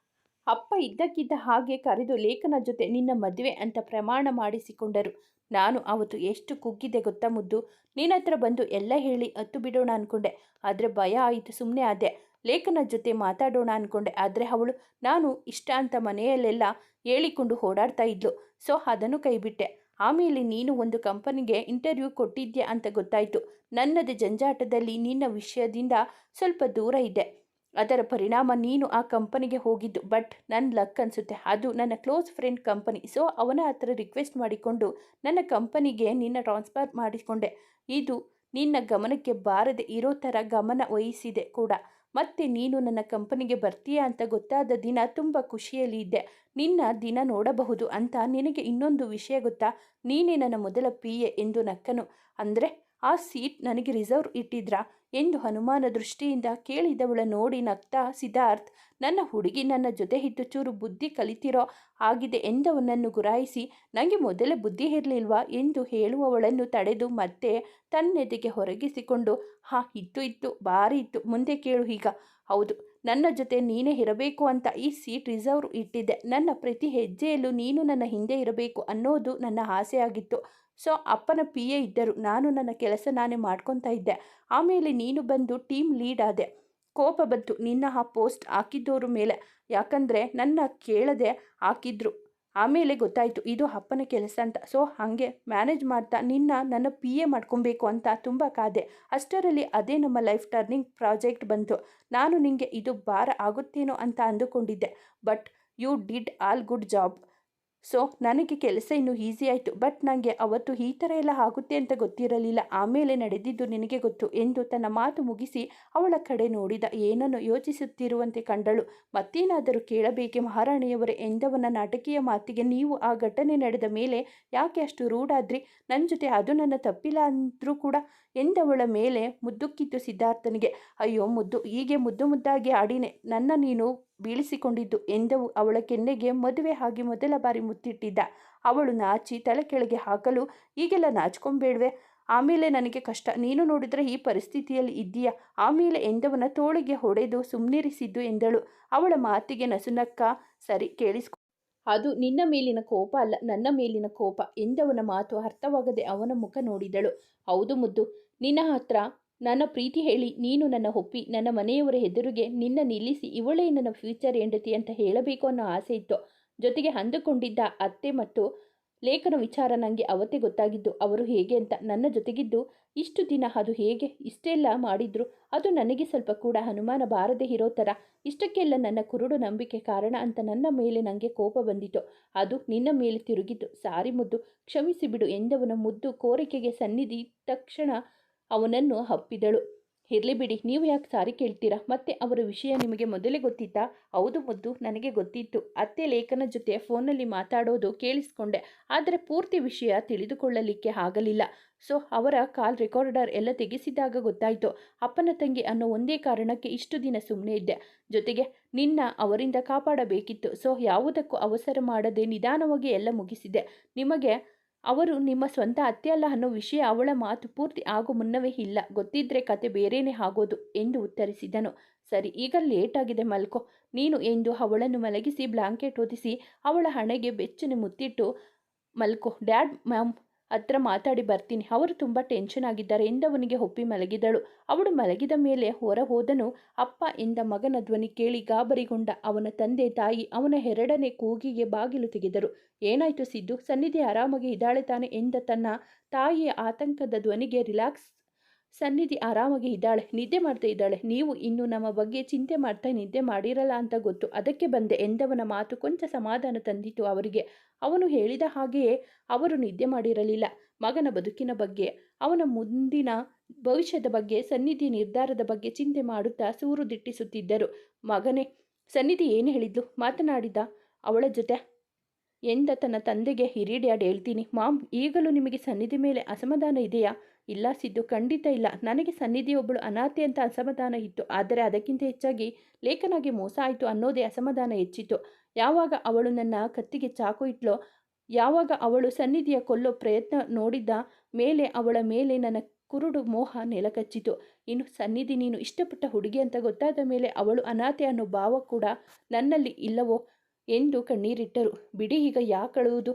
ಅಪ್ಪ ಇದ್ದಕ್ಕಿದ್ದ ಹಾಗೆ ಕರೆದು ಲೇಖನ ಜೊತೆ ನಿನ್ನ ಮದುವೆ ಅಂತ ಪ್ರಮಾಣ ಮಾಡಿಸಿಕೊಂಡರು. ನಾನು ಅವತ್ತು ಎಷ್ಟು ಕುಗ್ಗಿದ್ದೆ ಗೊತ್ತಾ ಮುದ್ದು. ನಿನ್ನ ಹತ್ರ ಬಂದು ಎಲ್ಲ ಹೇಳಿ ಹತ್ತು ಬಿಡೋಣ ಅಂದ್ಕೊಂಡೆ, ಆದರೆ ಭಯ ಆಯಿತು, ಸುಮ್ಮನೆ ಆದೆ. ಲೇಖನ ಜೊತೆ ಮಾತಾಡೋಣ ಅಂದ್ಕೊಂಡೆ. ಆದರೆ ಅವಳು ನಾನು ಇಷ್ಟ ಅಂತ ಮನೆಯಲ್ಲೆಲ್ಲ ಹೇಳಿಕೊಂಡು ಓಡಾಡ್ತಾ ಇದ್ಲು. ಸೊ ಅದನ್ನು ಕೈಬಿಟ್ಟೆ. ಆಮೇಲೆ ನೀನು ಒಂದು ಕಂಪನಿಗೆ ಇಂಟರ್ವ್ಯೂ ಕೊಟ್ಟಿದ್ಯಾ ಅಂತ ಗೊತ್ತಾಯಿತು. ನನ್ನದೇ ಜಂಜಾಟದಲ್ಲಿ ನಿನ್ನ ವಿಷಯದಿಂದ ಸ್ವಲ್ಪ ದೂರ ಇದ್ದೆ. ಅದರ ಪರಿಣಾಮ ನೀನು ಆ ಕಂಪನಿಗೆ ಹೋಗಿದ್ದು. ಬಟ್ ನನ್ನ ಲಕ್ ಅನಿಸುತ್ತೆ, ಅದು ನನ್ನ ಕ್ಲೋಸ್ ಫ್ರೆಂಡ್ ಕಂಪನಿ. ಸೊ ಅವನ ಹತ್ರ ರಿಕ್ವೆಸ್ಟ್ ಮಾಡಿಕೊಂಡು ನನ್ನ ಕಂಪನಿಗೆ ನಿನ್ನ ಟ್ರಾನ್ಸ್ಫರ್ ಮಾಡಿಕೊಂಡೆ. ಇದು ನಿನ್ನ ಗಮನಕ್ಕೆ ಬಾರದೆ ಇರೋ ಥರ ಗಮನ ವಹಿಸಿದೆ ಕೂಡ. ಮತ್ತೆ ನೀನು ನನ್ನ ಕಂಪನಿಗೆ ಬರ್ತೀಯಾ ಅಂತ ಗೊತ್ತಾದ ದಿನ ತುಂಬ ಖುಷಿಯಲ್ಲಿ ಇದ್ದೆ. ನಿನ್ನ ದಿನ ನೋಡಬಹುದು ಅಂತ. ನಿನಗೆ ಇನ್ನೊಂದು ವಿಷಯ ಗೊತ್ತಾ? ನೀನೇ ನನ್ನ ಮೊದಲ PA ಎಂದು ನಕ್ಕನು. ಅಂದರೆ ಆ ಸೀಟ್ ನನಗೆ ರಿಸರ್ವ್ ಇಟ್ಟಿದ್ರಾ ಎಂದು ಅನುಮಾನ ದೃಷ್ಟಿಯಿಂದ ಕೇಳಿದವಳ ನೋಡಿ ನಗ್ತಾ ಸಿದ್ಧಾರ್ಥ್, ನನ್ನ ಹುಡುಗಿ ನನ್ನ ಜೊತೆ ಇದ್ದು ಚೂರು ಬುದ್ಧಿ ಕಲಿತಿರೋ ಆಗಿದೆ ಎಂದವನನ್ನು ಗುರಾಯಿಸಿ, ನನಗೆ ಮೊದಲೇ ಬುದ್ಧಿ ಇರಲಿಲ್ವಾ ಎಂದು ಹೇಳುವವಳನ್ನು ತಡೆದು ಮತ್ತೆ ತನ್ನೆದೆಗೆ ಹೊರಗಿಸಿಕೊಂಡು, ಇತ್ತು ಭಾರಿ ಇತ್ತು, ಮುಂದೆ ಕೇಳು ಈಗ. ಹೌದು, ನನ್ನ ಜೊತೆ ನೀನೇ ಇರಬೇಕು ಅಂತ ಈ ಸೀಟ್ ರಿಸರ್ವ್ ಇಟ್ಟಿದ್ದೆ. ನನ್ನ ಪ್ರತಿ ಹೆಜ್ಜೆಯಲ್ಲೂ ನೀನು ನನ್ನ ಹಿಂದೆ ಇರಬೇಕು ಅನ್ನೋದು ನನ್ನ ಆಸೆ ಆಗಿತ್ತು. ಸೊ ಅಪ್ಪನ PA ಇದ್ದರು, ನಾನು ನನ್ನ ಕೆಲಸ ನಾನೇ ಮಾಡ್ಕೊತಾ ಇದ್ದೆ. ಆಮೇಲೆ ನೀನು ಬಂದು ಟೀಮ್ ಲೀಡ್ ಆದೆ. ಕೋಪ ಬಂತು ನಿನ್ನ ಆ ಪೋಸ್ಟ್ ಹಾಕಿದ್ದೋರ ಮೇಲೆ. ಯಾಕಂದರೆ ನನ್ನ ಕೇಳದೆ ಹಾಕಿದ್ರು. ಆಮೇಲೆ ಗೊತ್ತಾಯಿತು ಇದು ಅಪ್ಪನ ಕೆಲಸ ಅಂತ. ಸೊ ಹಾಗೆ ಮ್ಯಾನೇಜ್ ಮಾಡ್ತಾ ನನ್ನ PA ಮಾಡ್ಕೊಬೇಕು ಅಂತ ತುಂಬ ಕಾದೆ. ಅಷ್ಟರಲ್ಲಿ ಅದೇ ನಮ್ಮ ಲೈಫ್ ಟರ್ನಿಂಗ್ ಪ್ರಾಜೆಕ್ಟ್ ಬಂತು. ನಾನು ನಿಮಗೆ ಇದು ಭಾರ ಆಗುತ್ತೇನೋ ಅಂತ ಅಂದುಕೊಂಡಿದ್ದೆ. But you did all good job. So ನನಗೆ ಕೆಲಸ ಇನ್ನೂ ಈಸಿ ಆಯಿತು. ಬಟ್ ನನಗೆ ಅವತ್ತು ಈ ಥರ ಎಲ್ಲ ಆಗುತ್ತೆ ಅಂತ ಗೊತ್ತಿರಲಿಲ್ಲ. ಆಮೇಲೆ ನಡೆದಿದ್ದು ನಿನಗೆ ಗೊತ್ತು ಎಂದು ತನ್ನ ಮಾತು ಮುಗಿಸಿ ಅವಳ ಕಡೆ ನೋಡಿದ. ಏನನ್ನು ಯೋಚಿಸುತ್ತಿರುವಂತೆ ಕಂಡಳು. ಮತ್ತೇನಾದರೂ ಕೇಳಬೇಕೆ ಮಹಾರಾಣಿಯವರೇ ಎಂದವನ ನಾಟಕೀಯ ಮಾತಿಗೆ, ನೀವು ಆ ಘಟನೆ ನಡೆದ ಮೇಲೆ ಯಾಕೆ ಅಷ್ಟು ರೂಢಾದ್ರಿ ನನ್ನ ಜೊತೆ? ಅದು ನನ್ನ ತಪ್ಪಿಲ್ಲ ಅಂದರೂ ಕೂಡ ಎಂದವಳ ಮೇಲೆ ಮುದ್ದುಕ್ಕಿತ್ತು ಸಿದ್ಧಾರ್ಥನಿಗೆ. ಅಯ್ಯೋ ಮುದ್ದು, ಹೀಗೆ ಮುದ್ದಾಗಿ ಆಡಿನೆ ನನ್ನ ನೀನು ಬೀಳಿಸಿಕೊಂಡಿದ್ದು ಎಂದವು ಅವಳ ಕೆನ್ನೆಗೆ. ಮದುವೆ ಆಗಿ ಮೊದಲ ಬಾರಿ ಮುತ್ತಿಟ್ಟಿದ್ದ. ಅವಳು ನಾಚಿ ತಲೆ ಕೆಳಗೆ ಹಾಕಲು, ಈಗೆಲ್ಲ ನಾಚ್ಕೊಂಬೇಡ್ವೆ, ಆಮೇಲೆ ನನಗೆ ಕಷ್ಟ. ನೀನು ನೋಡಿದರೆ ಈ ಪರಿಸ್ಥಿತಿಯಲ್ಲಿ ಇದ್ದೀಯಾ ಆಮೇಲೆ ಎಂದವನ ತೋಳಿಗೆ ಹೊಡೆದು ಸುಮ್ಮನಿರಿಸಿದ್ದು ಎಂದಳು. ಅವಳ ಮಾತಿಗೆ ನಸುನಕ್ಕ. ಸರಿ ಕೇಳಿಸ್ಕೊ, ಅದು ನಿನ್ನ ಮೇಲಿನ ಕೋಪ ಅಲ್ಲ, ನನ್ನ ಮೇಲಿನ ಕೋಪ ಎಂದವನ ಮಾತು ಅರ್ಥವಾಗದೆ ಅವನ ಮುಖ ನೋಡಿದಳು. ಹೌದು ಮುದ್ದು, ನಿನ್ನ ಹತ್ರ ನನ್ನ ಪ್ರೀತಿ ಹೇಳಿ ನೀನು ನನ್ನ ಒಪ್ಪಿ ನನ್ನ ಮನೆಯವರ ಎದುರಿಗೆ ನಿನ್ನ ನಿಲ್ಲಿಸಿ ಇವಳೇ ನನ್ನ ಫ್ಯೂಚರ್ ಹೆಂಡತಿ ಅಂತ ಹೇಳಬೇಕು ಅನ್ನೋ ಆಸೆ ಇತ್ತು. ಜೊತೆಗೆ ಅಂದುಕೊಂಡಿದ್ದ ಅತ್ತೆ ಮತ್ತು ಲೇಖನ ವಿಚಾರ ನನಗೆ ಅವತ್ತೇ ಗೊತ್ತಾಗಿದ್ದು. ಅವರು ಹೇಗೆ ಅಂತ ನನ್ನ ಜೊತೆಗಿದ್ದು ಇಷ್ಟು ದಿನ ಅದು ಹೇಗೆ ಇಷ್ಟೆಲ್ಲ ಮಾಡಿದ್ರು ಅದು ನನಗೆ ಸ್ವಲ್ಪ ಕೂಡ ಅನುಮಾನ ಬಾರದೇ ಇರೋ ಥರ. ಇಷ್ಟಕ್ಕೆಲ್ಲ ನನ್ನ ಕುರುಡು ನಂಬಿಕೆ ಕಾರಣ ಅಂತ ನನ್ನ ಮೇಲೆ ನನಗೆ ಕೋಪ ಬಂದಿತ್ತು. ಅದು ನಿನ್ನ ಮೇಲೆ ತಿರುಗಿತು. ಸಾರಿ ಮುದ್ದು, ಕ್ಷಮಿಸಿ ಬಿಡು ಎಂದವನ ಮುದ್ದು ಕೋರಿಕೆಗೆ ಸನ್ನಿಧಿ ತಕ್ಷಣ ಅವನನ್ನು ಅಪ್ಪಿದಳು. ಇರಲಿ ಬಿಡಿ, ನೀವು ಯಾಕೆ ಸಾರಿ ಕೇಳ್ತೀರಾ? ಮತ್ತೆ ಅವರ ವಿಷಯ ನಿಮಗೆ ಮೊದಲೇ ಗೊತ್ತಿತ್ತಾ? ಹೌದು ಮುದ್ದು, ನನಗೆ ಗೊತ್ತಿತ್ತು. ಅತ್ತೆ ಲೇಖನ ಜೊತೆ ಫೋನಲ್ಲಿ ಮಾತಾಡೋದು ಕೇಳಿಸ್ಕೊಂಡೆ. ಆದರೆ ಪೂರ್ತಿ ವಿಷಯ ತಿಳಿದುಕೊಳ್ಳಲಿಕ್ಕೆ ಆಗಲಿಲ್ಲ. ಸೊ ಅವರ ಕಾಲ್ ರೆಕಾರ್ಡರ್ ಎಲ್ಲ ತೆಗೆಸಿದಾಗ ಗೊತ್ತಾಯಿತು. ಅಪ್ಪನ ತಂಗಿ ಅನ್ನೋ ಒಂದೇ ಕಾರಣಕ್ಕೆ ಇಷ್ಟು ದಿನ ಸುಮ್ಮನೆ ಇದ್ದೆ. ಜೊತೆಗೆ ನಿನ್ನ ಅವರಿಂದ ಕಾಪಾಡಬೇಕಿತ್ತು. ಸೊ ಯಾವುದಕ್ಕೂ ಅವಸರ ಮಾಡದೆ ನಿಧಾನವಾಗಿ ಎಲ್ಲ ಮುಗಿಸಿದೆ. ನಿಮಗೆ ಅವರು ನಿಮ್ಮ ಸ್ವಂತ ಅತ್ತೆ ಅಲ್ಲ ಅನ್ನೋ ವಿಷಯ ಅವಳ ಮಾತು ಪೂರ್ತಿ ಆಗೋ ಮುನ್ನವೇ ಇಲ್ಲ. ಗೊತ್ತಿದ್ರೆ ಕತೆ ಬೇರೇನೇ ಆಗೋದು ಎಂದು ಉತ್ತರಿಸಿದನು. ಸರಿ, ಈಗ ಲೇಟ್ ಆಗಿದೆ, ಮಲ್ಕೋ ನೀನು ಎಂದು ಅವಳನ್ನು ಮಲಗಿಸಿ ಬ್ಲಾಂಕೆಟ್ ಹೊದಿಸಿ ಅವಳ ಹಣೆಗೆ ಬೆಚ್ಚನೆ ಮುತ್ತಿಟ್ಟು, ಮಲ್ಕೋ, ಡ್ಯಾಡ್ ಮ್ಯಾಮ್ ಹತ್ರ ಮಾತಾಡಿ ಬರ್ತೀನಿ, ಅವರು ತುಂಬ ಟೆನ್ಷನ್ ಆಗಿದ್ದಾರೆ ಎಂದವನಿಗೆ ಒಪ್ಪಿ ಮಲಗಿದಳು. ಅವಳು ಮಲಗಿದ ಮೇಲೆ ಹೊರ ಹೋದನು. ಅಪ್ಪ ಎಂದ ಮಗನ ಧ್ವನಿ ಕೇಳಿ ಗಾಬರಿಗೊಂಡ ಅವನ ತಂದೆ ತಾಯಿ ಅವನ ಎರಡನೇ ಕೂಗಿಗೆ ಬಾಗಿಲು ತೆಗೆದರು. ಏನಾಯ್ತು ಸಿದ್ದು? ಸನ್ನಿಧಿ ಆರಾಮಾಗಿ ಇದ್ದಾಳೆ ತಾನೆ ಎಂದ ತನ್ನ ತಾಯಿಯ ಆತಂಕದ ಧ್ವನಿಗೆ, ರಿಲ್ಯಾಕ್ಸ್ ಸನ್ನಿಧಿ ಆರಾಮಾಗಿ ಇದ್ದಾಳೆ, ನಿದ್ದೆ ಮಾಡ್ತಾ ಇದ್ದಾಳೆ. ನೀವು ಇನ್ನು ನಮ್ಮ ಬಗ್ಗೆ ಚಿಂತೆ ಮಾಡ್ತಾ ನಿದ್ದೆ ಮಾಡಿರಲ್ಲ ಅಂತ ಗೊತ್ತು, ಅದಕ್ಕೆ ಬಂದೆ ಎಂದವನ ಮಾತು ಕೊಂಚ ಸಮಾಧಾನ ತಂದಿತು ಅವರಿಗೆ. ಅವನು ಹೇಳಿದ ಹಾಗೆಯೇ ಅವರು ನಿದ್ದೆ ಮಾಡಿರಲಿಲ್ಲ. ಮಗನ ಬದುಕಿನ ಬಗ್ಗೆ, ಅವನ ಮುಂದಿನ ಭವಿಷ್ಯದ ಬಗ್ಗೆ, ಸನ್ನಿಧಿ ನಿರ್ಧಾರದ ಬಗ್ಗೆ ಚಿಂತೆ ಮಾಡುತ್ತಾ ಸೂರು ದಿಟ್ಟಿಸುತ್ತಿದ್ದರು. ಮಗನೇ, ಸನ್ನಿಧಿ ಏನು ಹೇಳಿದ್ಲು? ಮಾತನಾಡಿದ ಅವಳ ಜೊತೆ ಎಂದ ತನ್ನ ತಂದೆಗೆ. ಹಿರಿ ಡ್ಯಾಡ್, ಹೇಳ್ತೀನಿ ಮಾಮ್, ಈಗಲೂ ನಿಮಗೆ ಸನ್ನಿಧಿ ಮೇಲೆ ಅಸಮಾಧಾನ ಇದೆಯಾ? ಇಲ್ಲ ಸಿದ್ದು, ಖಂಡಿತ ಇಲ್ಲ. ನನಗೆ ಸನ್ನಿಧಿ ಒಬ್ಬಳು ಅನಾಥೆ ಅಂತ ಅಸಮಾಧಾನ ಇತ್ತು. ಆದರೆ ಅದಕ್ಕಿಂತ ಹೆಚ್ಚಾಗಿ ಲೇಖನಾಗಿ ಮೋಸ ಆಯಿತು ಅನ್ನೋದೇ ಅಸಮಾಧಾನ ಹೆಚ್ಚಿತು. ಯಾವಾಗ ಅವಳು ನನ್ನ ಕತ್ತಿಗೆ ಚಾಕು ಇಟ್ಲೋ, ಯಾವಾಗ ಅವಳು ಸನ್ನಿಧಿಯ ಕೊಲ್ಲೋ ಪ್ರಯತ್ನ ನೋಡಿದ್ದ ಮೇಲೆ ಅವಳ ಮೇಲೆ ನನ್ನ ಕುರುಡು ಮೋಹ ನೆಲಕಚ್ಚಿತು. ಇನ್ನು ಸನ್ನಿಧಿ ನೀನು ಇಷ್ಟಪಟ್ಟ ಹುಡುಗಿ ಅಂತ ಗೊತ್ತಾದ ಮೇಲೆ ಅವಳು ಅನಾಥೆ ಅನ್ನೋ ಭಾವ ಕೂಡ ನನ್ನಲ್ಲಿ ಇಲ್ಲವೋ ಎಂದು ಕಣ್ಣೀರಿಟ್ಟರು. ಬಿಡಿ, ಈಗ ಯಾಕಳುವುದು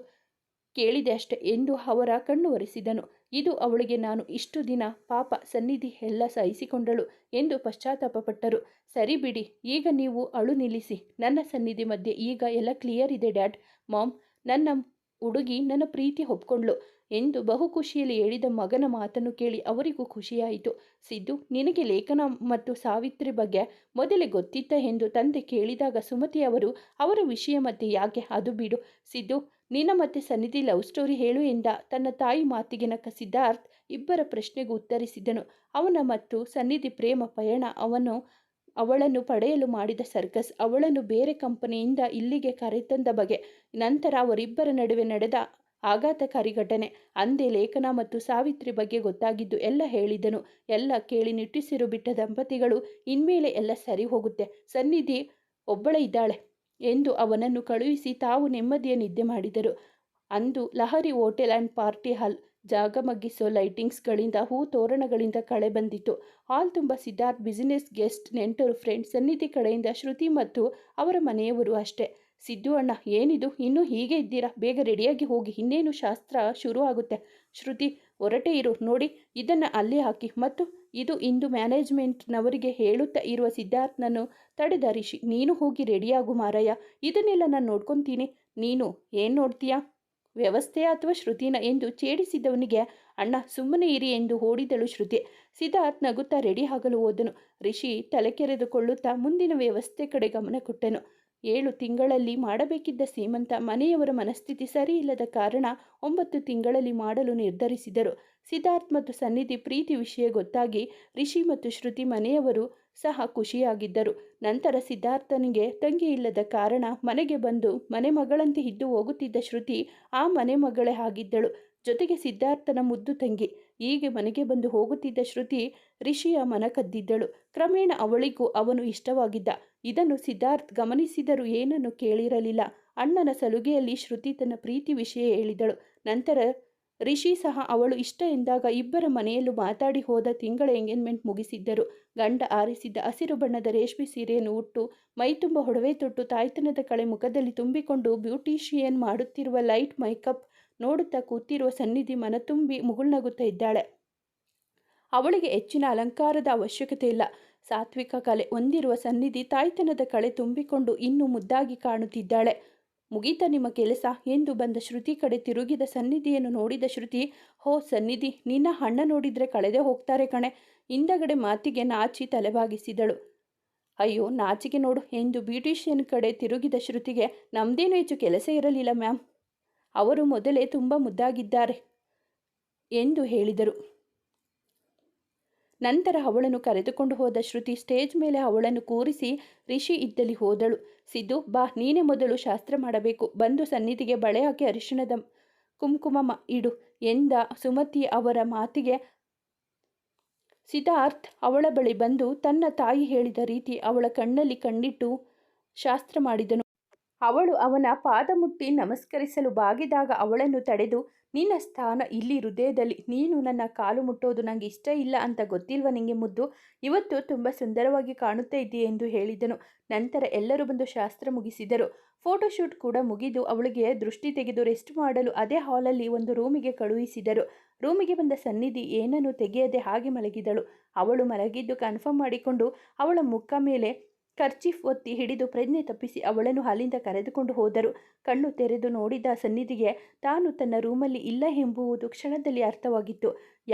ಕೇಳಿದೆ ಅಷ್ಟೆ ಎಂದು ಅವರ ಕಣ್ಣು ಒರೆಸಿದನು. ಇದು ಅವಳಿಗೆ ನಾನು ಇಷ್ಟು ದಿನ ಪಾಪ ಸನ್ನಿಧಿ ಎಲ್ಲ ಸಹಿಸಿಕೊಂಡಳು ಎಂದು ಪಶ್ಚಾತ್ತಾಪಪಟ್ಟರು. ಸರಿ ಬಿಡಿ, ಈಗ ನೀವು ಅಳು ನಿಲ್ಲಿಸಿ. ನನ್ನ ಸನ್ನಿಧಿ ಮಧ್ಯೆ ಈಗ ಎಲ್ಲ ಕ್ಲಿಯರ್ ಇದೆ ಡ್ಯಾಡ್. ಮಾಮ್, ನನ್ನ ಹುಡುಗಿ ನನ್ನ ಪ್ರೀತಿ ಒಪ್ಕೊಂಡ್ಳು ಎಂದು ಬಹು ಖುಷಿಯಲ್ಲಿ ಹೇಳಿದ ಮಗನ ಮಾತನ್ನು ಕೇಳಿ ಅವರಿಗೂ ಖುಷಿಯಾಯಿತು. ಸಿದ್ದು, ನಿನಗೆ ಲೇಖನ ಮತ್ತು ಸಾವಿತ್ರಿ ಬಗ್ಗೆ ಮೊದಲೇ ಗೊತ್ತಿತ್ತ ಎಂದು ತಂದೆ ಕೇಳಿದಾಗ ಸುಮತಿ ಅವರು, ಅವರ ವಿಷಯ ಮತ್ತೆ ಯಾಕೆ, ಅದು ಬಿಡು ಸಿದ್ದು, ನಿನ್ನ ಮತ್ತೆ ಸನ್ನಿಧಿ ಲವ್ ಸ್ಟೋರಿ ಹೇಳು ಎಂದ ತನ್ನ ತಾಯಿ ಮಾತಿಗೆ ನಕ್ಕ ಸಿದ್ಧಾರ್ಥ್ ಇಬ್ಬರ ಪ್ರಶ್ನೆಗೂ ಉತ್ತರಿಸಿದನು. ಅವನ ಮತ್ತು ಸನ್ನಿಧಿ ಪ್ರೇಮ ಪಯಣ, ಅವಳನ್ನು ಪಡೆಯಲು ಮಾಡಿದ ಸರ್ಕಸ್, ಅವಳನ್ನು ಬೇರೆ ಕಂಪನಿಯಿಂದ ಇಲ್ಲಿಗೆ ಕರೆತಂದ ಬಗೆ, ನಂತರ ಅವರಿಬ್ಬರ ನಡುವೆ ನಡೆದ ಆಘಾತಕಾರಿ ಘಟನೆ, ಅಂದೇ ಲೇಖನ ಮತ್ತು ಸಾವಿತ್ರಿ ಬಗ್ಗೆ ಗೊತ್ತಾಗಿದ್ದು ಎಲ್ಲ ಹೇಳಿದನು. ಎಲ್ಲ ಕೇಳಿ ನಿಟ್ಟುಸಿರು ಬಿಟ್ಟ ದಂಪತಿಗಳು, ಇನ್ಮೇಲೆ ಎಲ್ಲ ಸರಿ ಹೋಗುತ್ತೆ, ಸನ್ನಿಧಿ ಒಬ್ಬಳೇ ಇದ್ದಾಳೆ ಎಂದು ಅವನನ್ನು ಕಳುಹಿಸಿ ತಾವು ನೆಮ್ಮದಿಯ ನಿದ್ದೆ ಮಾಡಿದರು. ಅಂದು Lahari hotel and party hall ಜಾಗಮಗ್ಗಿಸೋ ಲೈಟಿಂಗ್ಸ್ಗಳಿಂದ, ಹೂ ತೋರಣಗಳಿಂದ ಕಳೆ ಬಂದಿತ್ತು. ಹಾಲ್ ತುಂಬ ಸಿದ್ಧಾರ್ಥ್ ಬಿಸಿನೆಸ್ ಗೆಸ್ಟ್, ನೆಂಟರು, ಫ್ರೆಂಡ್ಸ್, ಸನ್ನಿಧಿ ಕಡೆಯಿಂದ ಶ್ರುತಿ ಮತ್ತು ಅವರ ಮನೆಯವರು ಅಷ್ಟೇ. ಸಿದ್ದು ಅಣ್ಣ, ಏನಿದು ಇನ್ನೂ ಹೀಗೆ ಇದ್ದೀರಾ? ಬೇಗ ರೆಡಿಯಾಗಿ ಹೋಗಿ, ಇನ್ನೇನು ಶಾಸ್ತ್ರ ಶುರು ಆಗುತ್ತೆ. ಶ್ರುತಿ, ಹೊರಟೇ ಇರು, ನೋಡಿ ಇದನ್ನು ಅಲ್ಲಿ ಹಾಕಿ, ಮತ್ತು ಇದು ಇಂದು ಮ್ಯಾನೇಜ್ಮೆಂಟ್ನವರಿಗೆ ಹೇಳುತ್ತಾ ಇರುವ ಸಿದ್ಧಾರ್ಥ್ನನ್ನು ತಡೆದ ರಿಷಿ. ನೀನು ಹೋಗಿ ರೆಡಿಯಾಗು ಮಾರಯ್ಯ, ಇದನ್ನೆಲ್ಲ ನಾನು ನೋಡ್ಕೊತೀನಿ. ನೀನು ಏನು ನೋಡ್ತೀಯಾ, ವ್ಯವಸ್ಥೆಯ ಅಥವಾ ಶ್ರುತಿನ ಎಂದು ಛೇಡಿಸಿದವನಿಗೆ ಅಣ್ಣ ಸುಮ್ಮನೆ ಇರಿ ಎಂದು ಓಡಿದಳು ಶ್ರುತಿ. ಸಿದ್ಧಾರ್ಥ್ ನಗುತ್ತಾ ರೆಡಿ ಆಗಲು ಹೋದನು. ರಿಷಿ ತಲೆ ಕೆರೆದುಕೊಳ್ಳುತ್ತಾ ಮುಂದಿನ ವ್ಯವಸ್ಥೆ ಕಡೆ ಗಮನ ಕೊಟ್ಟನು. 7 ತಿಂಗಳಲ್ಲಿ ಮಾಡಬೇಕಿದ್ದ ಸೀಮಂತ ಮನೆಯವರ ಮನಸ್ಥಿತಿ ಸರಿ ಇಲ್ಲದ ಕಾರಣ 9 ತಿಂಗಳಲ್ಲಿ ಮಾಡಲು ನಿರ್ಧರಿಸಿದರು. ಸಿದ್ಧಾರ್ಥ್ ಮತ್ತು ಸನ್ನಿಧಿ ಪ್ರೀತಿ ವಿಷಯ ಗೊತ್ತಾಗಿ ರಿಷಿ ಮತ್ತು ಶ್ರುತಿ ಮನೆಯವರು ಸಹ ಖುಷಿಯಾಗಿದ್ದರು. ನಂತರ ಸಿದ್ಧಾರ್ಥನಿಗೆ ತಂಗಿ ಇಲ್ಲದ ಕಾರಣ ಮನೆಗೆ ಬಂದು ಮನೆ ಮಗಳಂತೆ ಇದ್ದು ಹೋಗುತ್ತಿದ್ದ ಶ್ರುತಿ ಆ ಮನೆ ಮಗಳೇ ಆಗಿದ್ದಳು. ಜೊತೆಗೆ ಸಿದ್ಧಾರ್ಥನ ಮುದ್ದು ತಂಗಿ. ಹೀಗೆ ಮನೆಗೆ ಬಂದು ಹೋಗುತ್ತಿದ್ದ ಶ್ರುತಿ ರಿಷಿಯ ಮನ ಕದ್ದಿದ್ದಳು. ಕ್ರಮೇಣ ಅವಳಿಗೂ ಅವನು ಇಷ್ಟವಾಗಿದ್ದ. ಇದನ್ನು ಸಿದ್ಧಾರ್ಥ್ ಗಮನಿಸಿದರೂ ಏನನ್ನು ಕೇಳಿರಲಿಲ್ಲ. ಅಣ್ಣನ ಸಲುಗೆಯಲ್ಲಿ ಶ್ರುತಿ ತನ್ನ ಪ್ರೀತಿ ವಿಷಯ ಹೇಳಿದಳು. ನಂತರ ರಿಷಿ ಸಹ ಅವಳು ಇಷ್ಟ ಎಂದಾಗ ಇಬ್ಬರ ಮನೆಯಲ್ಲೂ ಮಾತಾಡಿ ಹೋದ ತಿಂಗಳ ಎಂಗೇಜ್ಮೆಂಟ್ ಮುಗಿಸಿದ್ದರು. ಗಂಡ ಆರಿಸಿದ್ದ ಹಸಿರು ಬಣ್ಣದ ರೇಷ್ಮೆ ಸೀರೆಯನ್ನು ಉಟ್ಟು, ಮೈತುಂಬ ಒಡವೆ ತೊಟ್ಟು, ತಾಯ್ತನದ ಕಳೆ ಮುಖದಲ್ಲಿ ತುಂಬಿಕೊಂಡು ಬ್ಯೂಟಿಷಿಯನ್ ಮಾಡುತ್ತಿರುವ ಲೈಟ್ ಮೇಕಪ್ ನೋಡುತ್ತಾ ಕೂತಿರುವ ಸನ್ನಿಧಿ ಮನ ತುಂಬಿ ಮುಗುಳ್ನಗುತ್ತಾ ಇದ್ದಾಳೆ. ಅವಳಿಗೆ ಹೆಚ್ಚಿನ ಅಲಂಕಾರದ ಅವಶ್ಯಕತೆ ಇಲ್ಲ. ಸಾತ್ವಿಕ ಕಲೆ ಹೊಂದಿರುವ ಸನ್ನಿಧಿ ತಾಯ್ತನದ ಕಳೆ ತುಂಬಿಕೊಂಡು ಇನ್ನೂ ಮುದ್ದಾಗಿ ಕಾಣುತ್ತಿದ್ದಾಳೆ. ಮುಗೀತಾ ನಿಮ್ಮ ಕೆಲಸ ಎಂದು ಬಂದ ಶ್ರುತಿ ಕಡೆ ತಿರುಗಿದ ಸನ್ನಿಧಿಯನ್ನು ನೋಡಿದ ಶ್ರುತಿ, ಹೋ ಸನ್ನಿಧಿ, ನಿನ್ನ ಅಣ್ಣ ನೋಡಿದ್ರೆ ಕಳೆದೇ ಹೋಗ್ತಾರೆ ಕಣೆ. ಹಿಂದಗಡೆ ಮಾತಿಗೆ ನಾಚಿ ತಲೆಬಾಗಿಸಿದಳು. ಅಯ್ಯೋ ನಾಚಿಕೆ ನೋಡು ಎಂದು ಬ್ಯೂಟಿಷಿಯನ್ ಕಡೆ ತಿರುಗಿದ ಶ್ರುತಿಗೆ, ನಮ್ದೇನು ಹೆಚ್ಚು ಕೆಲಸ ಇರಲಿಲ್ಲ ಮ್ಯಾಮ್, ಅವರು ಮೊದಲೇ ತುಂಬ ಮುದ್ದಾಗಿದ್ದಾರೆ ಎಂದು ಹೇಳಿದರು. ನಂತರ ಅವಳನ್ನು ಕರೆದುಕೊಂಡು ಹೋದ ಶ್ರುತಿ ಸ್ಟೇಜ್ ಮೇಲೆ ಅವಳನ್ನು ಕೂರಿಸಿ ರಿಷಿ ಇದ್ದಲ್ಲಿ ಹೋದಳು. ಸಿದ್ದು, ಬಾ, ನೀನೇ ಮೊದಲು ಶಾಸ್ತ್ರ ಮಾಡಬೇಕು. ಬಂದು ಸನ್ನಿಧಿಗೆ ಬಳೆ ಹಾಕಿ ಅರಿಶಿಣದ ಕುಂಕುಮ ಇಡು ಎಂದ ಸುಮತಿ ಅವರ ಮಾತಿಗೆ ಸಿದ್ಧಾರ್ಥ್ ಅವಳ ಬಳಿ ಬಂದು ತನ್ನ ತಾಯಿ ಹೇಳಿದ ರೀತಿ ಅವಳ ಕಣ್ಣಲ್ಲಿ ಕಣ್ಣಿಟ್ಟು ಶಾಸ್ತ್ರ ಮಾಡಿದನು. ಅವಳು ಅವನ ಪಾದ ಮುಟ್ಟಿ ನಮಸ್ಕರಿಸಲು ಬಾಗಿದಾಗ ಅವಳನ್ನು ತಡೆದು, ನಿನ್ನ ಸ್ಥಾನ ಇಲ್ಲಿ ಹೃದಯದಲ್ಲಿ, ನೀನು ನನ್ನ ಕಾಲು ಮುಟ್ಟೋದು ನನಗೆ ಇಷ್ಟ ಇಲ್ಲ ಅಂತ ಗೊತ್ತಿಲ್ವ ನಿಂಗೆ ಮುದ್ದು, ಇವತ್ತು ತುಂಬ ಸುಂದರವಾಗಿ ಕಾಣುತ್ತಾ ಇದ್ದೀಯ ಎಂದು ಹೇಳಿದನು. ನಂತರ ಎಲ್ಲರೂ ಬಂದು ಶಾಸ್ತ್ರ ಮುಗಿಸಿದರು. ಫೋಟೋಶೂಟ್ ಕೂಡ ಮುಗಿದು ಅವಳಿಗೆ ದೃಷ್ಟಿ ತೆಗೆದು ರೆಸ್ಟ್ ಮಾಡಲು ಅದೇ ಹಾಲಲ್ಲಿ ಒಂದು ರೂಮಿಗೆ ಕಳುಹಿಸಿದರು. ರೂಮಿಗೆ ಬಂದ ಸನ್ನಿಧಿ ಏನನ್ನು ತೆಗೆಯದೆ ಹಾಗೆ ಮಲಗಿದಳು. ಅವಳು ಮಲಗಿದ್ದು ಕನ್ಫರ್ಮ್ ಮಾಡಿಕೊಂಡು ಅವಳ ಮುಖ ಮೇಲೆ ಕರ್ಚೀಫ್ ಒತ್ತಿ ಹಿಡಿದು ಪ್ರಜ್ಞೆ ತಪ್ಪಿಸಿ ಅವಳನ್ನು ಅಲ್ಲಿಂದ ಕರೆದುಕೊಂಡು ಹೋದರು. ಕಣ್ಣು ತೆರೆದು ನೋಡಿದ ಸನ್ನಿಧಿಗೆ ತಾನು ತನ್ನ ರೂಮಲ್ಲಿ ಇಲ್ಲ ಎಂಬುವುದು ಕ್ಷಣದಲ್ಲಿ ಅರ್ಥವಾಗಿತ್ತು.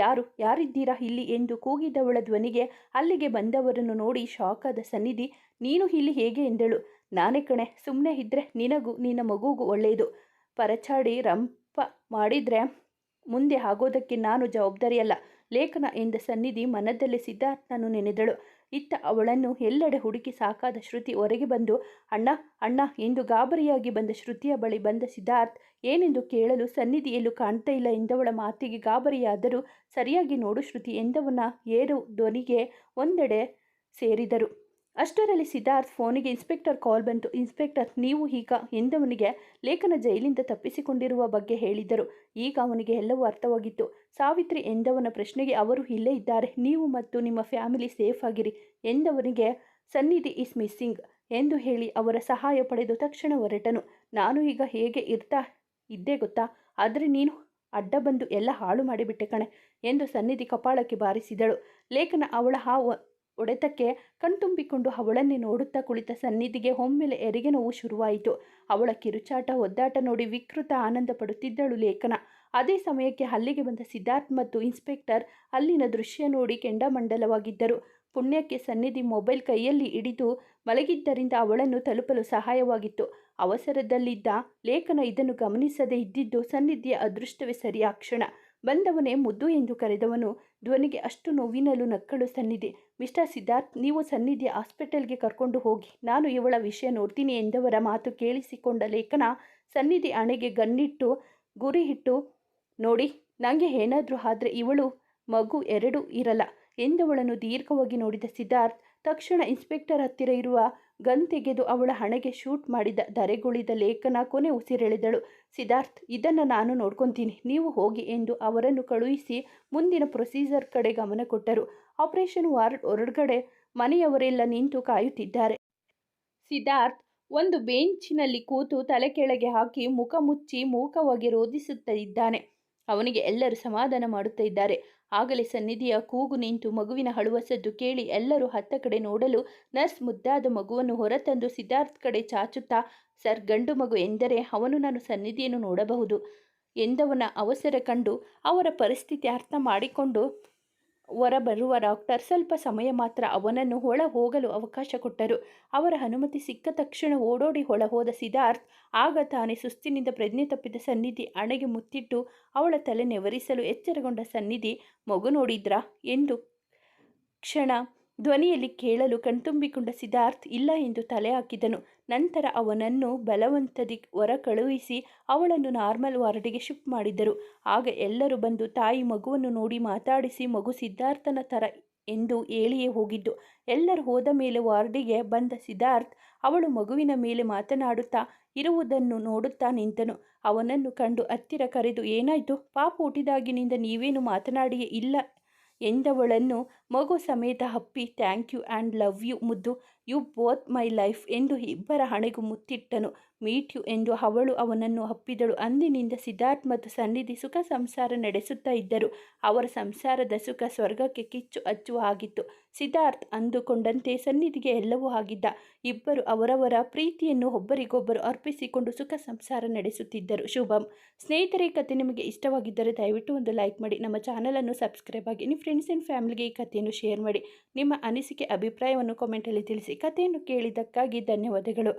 ಯಾರಿದ್ದೀರಾ ಇಲ್ಲಿ ಎಂದು ಕೂಗಿದವಳ ಧ್ವನಿಗೆ ಅಲ್ಲಿಗೆ ಬಂದವರನ್ನು ನೋಡಿ ಶಾಕ್ ಆದ ಸನ್ನಿಧಿ, ನೀನು ಇಲ್ಲಿ ಹೇಗೆ ಎಂದಳು. ನಾನೇ ಕಣೆ, ಸುಮ್ಮನೆ ಇದ್ದರೆ ನಿನಗೂ ನಿನ್ನ ಮಗುಗೂ ಒಳ್ಳೆಯದು, ಪರಚಾಡಿ ರಂಪ ಮಾಡಿದರೆ ಮುಂದೆ ಆಗೋದಕ್ಕೆ ನಾನು ಜವಾಬ್ದಾರಿಯಲ್ಲ ಲೇಖನ ಎಂದ ಸನ್ನಿಧಿ ಮನದಲ್ಲೇ ಸಿದ್ಧಾರ್ಥನನ್ನು ನೆನೆದಳು. ಇತ್ತ ಅವಳನ್ನು ಎಲ್ಲೆಡೆ ಹುಡುಕಿ ಸಾಕಾದ ಶ್ರುತಿ ಹೊರಗೆ ಬಂದು, ಅಣ್ಣ ಅಣ್ಣ ಎಂದು ಗಾಬರಿಯಾಗಿ ಬಂದ ಶ್ರುತಿಯ ಬಳಿ ಬಂದ ಸಿದ್ಧಾರ್ಥ್ ಏನೆಂದು ಕೇಳಲು ಸನ್ನಿಧಿ ಎಲ್ಲೂ ಕಾಣ್ತಾ ಇಲ್ಲ ಎಂದವಳ ಮಾತಿಗೆ ಗಾಬರಿಯಾದರೂ ಸರಿಯಾಗಿ ನೋಡು ಶ್ರುತಿ ಎಂದವನ ಏರು ಧ್ವನಿಗೆ ಒಂದೆಡೆ ಸೇರಿದರು. ಅಷ್ಟರಲ್ಲಿ ಸಿದ್ಧಾರ್ಥ್ ಫೋನಿಗೆ ಇನ್ಸ್ಪೆಕ್ಟರ್ ಕಾಲ್ ಬಂತು. ಇನ್ಸ್ಪೆಕ್ಟರ್, ನೀವು ಈಗ ಎಂದವನಿಗೆ ಲೇಖನ ಜೈಲಿಂದ ತಪ್ಪಿಸಿಕೊಂಡಿರುವ ಬಗ್ಗೆ ಹೇಳಿದರು. ಈಗ ಅವನಿಗೆ ಎಲ್ಲವೂ ಅರ್ಥವಾಗಿತ್ತು. ಸಾವಿತ್ರಿ ಎಂದವನ ಪ್ರಶ್ನೆಗೆ ಅವರು ಇಲ್ಲೇ ಇದ್ದಾರೆ, ನೀವು ಮತ್ತು ನಿಮ್ಮ ಫ್ಯಾಮಿಲಿ ಸೇಫ್ ಆಗಿರಿ ಎಂದವನಿಗೆ ಸನ್ನಿಧಿ ಈಸ್ ಮಿಸ್ಸಿಂಗ್ ಎಂದು ಹೇಳಿ ಅವರ ಸಹಾಯ ಪಡೆದು ತಕ್ಷಣ ಹೊರಟನು. ನಾನು ಈಗ ಹೇಗೆ ಇದ್ದೆ ಗೊತ್ತಾ, ಆದರೆ ನೀನು ಅಡ್ಡ ಬಂದು ಎಲ್ಲ ಹಾಳು ಮಾಡಿಬಿಟ್ಟೆ ಕಣೆ ಎಂದು ಸನ್ನಿಧಿ ಕಪಾಳಕ್ಕೆ ಬಾರಿಸಿದಳು. ಲೇಖನ ಅವಳ ಹೊಡೆತಕ್ಕೆ ಕಣ್ತುಂಬಿಕೊಂಡು ಅವಳನ್ನೇ ನೋಡುತ್ತಾ ಕುಳಿತ ಸನ್ನಿಧಿಗೆ ಒಮ್ಮೆಲೆ ಹೆರಿಗೆ ನೋವು ಶುರುವಾಯಿತು. ಅವಳ ಕಿರುಚಾಟ ಒದ್ದಾಟ ನೋಡಿ ವಿಕೃತ ಆನಂದ ಪಡುತ್ತಿದ್ದಳು ಲೇಖನ. ಅದೇ ಸಮಯಕ್ಕೆ ಅಲ್ಲಿಗೆ ಬಂದ ಸಿದ್ಧಾರ್ಥ್ ಮತ್ತು ಇನ್ಸ್ಪೆಕ್ಟರ್ ಅಲ್ಲಿನ ದೃಶ್ಯ ನೋಡಿ ಕೆಂಡಾಮಂಡಲವಾಗಿದ್ದರು. ಪುಣ್ಯಕ್ಕೆ ಸನ್ನಿಧಿ ಮೊಬೈಲ್ ಕೈಯಲ್ಲಿ ಹಿಡಿದು ಮಲಗಿದ್ದರಿಂದ ಅವಳನ್ನು ತಲುಪಲು ಸಹಾಯವಾಗಿತ್ತು. ಅವಸರದಲ್ಲಿದ್ದ ಲೇಖನ ಇದನ್ನು ಗಮನಿಸದೇ ಇದ್ದಿದ್ದು ಸನ್ನಿಧಿಯ ಅದೃಷ್ಟವೇ ಸರಿ. ಆ ಕ್ಷಣ ಬಂದವನೇ ಮುದ್ದು ಎಂದು ಕರೆದವನು ಧ್ವನಿಗೆ ಅಷ್ಟು ನೋವಿನಲ್ಲೂ ನಕ್ಕಳು ಸನ್ನಿಧಿ. ಮಿಸ್ಟರ್ ಸಿದ್ಧಾರ್ಥ್, ನೀವು ಸನ್ನಿಧಿಯ ಹಾಸ್ಪಿಟಲ್ಗೆ ಕರ್ಕೊಂಡು ಹೋಗಿ, ನಾನು ಇವಳ ವಿಷಯ ನೋಡ್ತೀನಿ ಎಂದವರ ಮಾತು ಕೇಳಿಸಿಕೊಂಡ ಲೇಖನ ಸನ್ನಿಧಿ ಹಣೆಗೆ ಗನ್ನಿಟ್ಟು ಗುರಿ ಇಟ್ಟು, ನೋಡಿ, ನನಗೆ ಏನಾದರೂ ಆದರೆ ಇವಳು ಮಗು ಎರಡೂ ಇರಲ್ಲ ಎಂದವಳನ್ನು ದೀರ್ಘವಾಗಿ ನೋಡಿದ ಸಿದ್ಧಾರ್ಥ್ ತಕ್ಷಣ ಇನ್ಸ್ಪೆಕ್ಟರ್ ಹತ್ತಿರ ಇರುವ ಗನ್ ತೆಗೆದು ಅವಳ ಹಣೆಗೆ ಶೂಟ್ ಮಾಡಿದ. ಧರೆಗುಳಿದ ಲೇಖನ ಕೊನೆ ಉಸಿರೆಳೆದಳು. ಸಿದ್ಧಾರ್ಥ್, ಇದನ್ನು ನಾನು ನೋಡ್ಕೊತೀನಿ, ನೀವು ಹೋಗಿ ಎಂದು ಅವರನ್ನು ಕಳುಹಿಸಿ ಮುಂದಿನ ಪ್ರೊಸೀಜರ್ ಕಡೆ ಗಮನ ಕೊಟ್ಟರು. ಆಪರೇಷನ್ ವಾರ್ಡ್ ಹೊರಗಡೆ ಮನೆಯವರೆಲ್ಲ ನಿಂತು ಕಾಯುತ್ತಿದ್ದಾರೆ. ಸಿದ್ಧಾರ್ಥ್ ಒಂದು ಬೆಂಚಿನಲ್ಲಿ ಕೂತು ತಲೆ ಕೆಳಗೆ ಹಾಕಿ ಮುಖ ಮುಚ್ಚಿ ಮೂಕವಾಗಿ ರೋಧಿಸುತ್ತಾ ಇದ್ದಾನೆ. ಅವನಿಗೆ ಎಲ್ಲರೂ ಸಮಾಧಾನ ಮಾಡುತ್ತಾ ಇದ್ದಾರೆ. ಆಗಲೇ ಸನ್ನಿಧಿಯ ಕೂಗು ನಿಂತು ಮಗುವಿನ ಅಳುವ ಸದ್ದು ಕೇಳಿ ಎಲ್ಲರೂ ಹತ್ತ ಕಡೆ ನೋಡಲು ನರ್ಸ್ ಮುದ್ದಾದ ಮಗುವನ್ನು ಹೊರತಂದು ಸಿದ್ಧಾರ್ಥ್ ಕಡೆ ಚಾಚುತ್ತಾ, ಸರ್, ಗಂಡು ಮಗು ಎಂದರೆ ಅವನು ನಾನು ಸನ್ನಿಧಿಯನ್ನು ನೋಡಬಹುದು ಎಂದವನ ಅವಸರ ಕಂಡು ಅವರ ಪರಿಸ್ಥಿತಿ ಅರ್ಥ ಮಾಡಿಕೊಂಡು ಹೊರಬರುವ ಡಾಕ್ಟರ್ ಸ್ವಲ್ಪ ಸಮಯ ಮಾತ್ರ ಅವನನ್ನು ಒಳ ಹೋಗಲು ಅವಕಾಶ ಕೊಟ್ಟರು. ಅವರ ಅನುಮತಿ ಸಿಕ್ಕ ತಕ್ಷಣ ಓಡೋಡಿ ಒಳ ಹೋದ ಸಿದ್ಧಾರ್ಥ್ ಆಗ ತಾನೇ ಸುಸ್ತಿನಿಂದ ಪ್ರಜ್ಞೆ ತಪ್ಪಿದ ಸನ್ನಿಧಿ ಹಣೆಗೆ ಮುತ್ತಿಟ್ಟು ಅವಳ ತಲೆ ನೆವರಿಸಲು ಎಚ್ಚರಗೊಂಡ ಸನ್ನಿಧಿ, ಮಗು ನೋಡಿದ್ರಾ ಎಂದು ಕ್ಷಣ ಧ್ವನಿಯಲ್ಲಿ ಕೇಳಲು ಕಣ್ತುಂಬಿಕೊಂಡ ಸಿದ್ಧಾರ್ಥ್ ಇಲ್ಲ ಎಂದು ತಲೆ ಹಾಕಿದನು. ನಂತರ ಅವನನ್ನು ಬಲವಂತದಿ ಹೊರ ಕಳುಹಿಸಿ ಅವಳನ್ನು ನಾರ್ಮಲ್ ವಾರ್ಡಿಗೆ ಶಿಫ್ಟ್ ಮಾಡಿದರು. ಆಗ ಎಲ್ಲರೂ ಬಂದು ತಾಯಿ ಮಗುವನ್ನು ನೋಡಿ ಮಾತಾಡಿಸಿ ಮಗು ಸಿದ್ಧಾರ್ಥನ ಥರ ಎಂದು ಹೇಳಿಯೇ ಹೋಗಿದ್ದು. ಎಲ್ಲರೂ ಹೋದ ಮೇಲೆ ವಾರ್ಡಿಗೆ ಬಂದ ಸಿದ್ಧಾರ್ಥ್ ಅವಳು ಮಗುವಿನ ಮೇಲೆ ಮಾತನಾಡುತ್ತಾ ಇರುವುದನ್ನು ನೋಡುತ್ತಾ ನಿಂತನು. ಅವನನ್ನು ಕಂಡು ಹತ್ತಿರ ಕರೆದು, ಏನಾಯಿತು ಪಾಪ, ಹುಟ್ಟಿದಾಗಿನಿಂದ ನೀವೇನು ಮಾತನಾಡಿಯೇ ಇಲ್ಲ ಎಂದವಳನ್ನು ಮಗು ಸಮೇತ ಹಪ್ಪಿ, thank you and love you ಮುದ್ದು, ಯು ಬೋತ್ ಮೈ ಲೈಫ್ ಎಂದು ಇಬ್ಬರ ಹಣೆಗೂ ಮುತ್ತಿಟ್ಟನು. ಮೀಟ್ ಯು ಎಂದು ಅವಳು ಅವನನ್ನು ಅಪ್ಪಿದಳು. ಅಂದಿನಿಂದ ಸಿದ್ಧಾರ್ಥ್ ಮತ್ತು ಸನ್ನಿಧಿ ಸುಖ ಸಂಸಾರ ನಡೆಸುತ್ತಾ ಇದ್ದರು. ಅವರ ಸಂಸಾರದ ಸುಖ ಸ್ವರ್ಗಕ್ಕೆ ಕಿಚ್ಚು ಹಚ್ಚುವ ಹಾಗಿತ್ತು. ಸಿದ್ಧಾರ್ಥ್ ಅಂದುಕೊಂಡಂತೆ ಸನ್ನಿಧಿಗೆ ಎಲ್ಲವೂ ಆಗಿದ್ದ. ಇಬ್ಬರು ಅವರವರ ಪ್ರೀತಿಯನ್ನು ಒಬ್ಬರಿಗೊಬ್ಬರು ಅರ್ಪಿಸಿಕೊಂಡು ಸುಖ ಸಂಸಾರ ನಡೆಸುತ್ತಿದ್ದರು. ಶುಭಂ. ಸ್ನೇಹಿತರೆ, ಈ ಕಥೆ ನಿಮಗೆ ಇಷ್ಟವಾಗಿದ್ದರೆ ದಯವಿಟ್ಟು ಒಂದು ಲೈಕ್ ಮಾಡಿ, ನಮ್ಮ ಚಾನಲನ್ನು ಸಬ್ಸ್ಕ್ರೈಬ್ ಆಗಿ, ನಿಮ್ಮ ಫ್ರೆಂಡ್ಸ್ ಆ್ಯಂಡ್ ಫ್ಯಾಮಿಲಿಗೆ ಈ ಕಥೆಯನ್ನು ಶೇರ್ ಮಾಡಿ. ನಿಮ್ಮ ಅನಿಸಿಕೆ ಅಭಿಪ್ರಾಯವನ್ನು ಕಾಮೆಂಟಲ್ಲಿ ತಿಳಿಸಿ. ಕಥೆಯನ್ನು ಕೇಳಿದ್ದಕ್ಕಾಗಿ ಧನ್ಯವಾದಗಳು.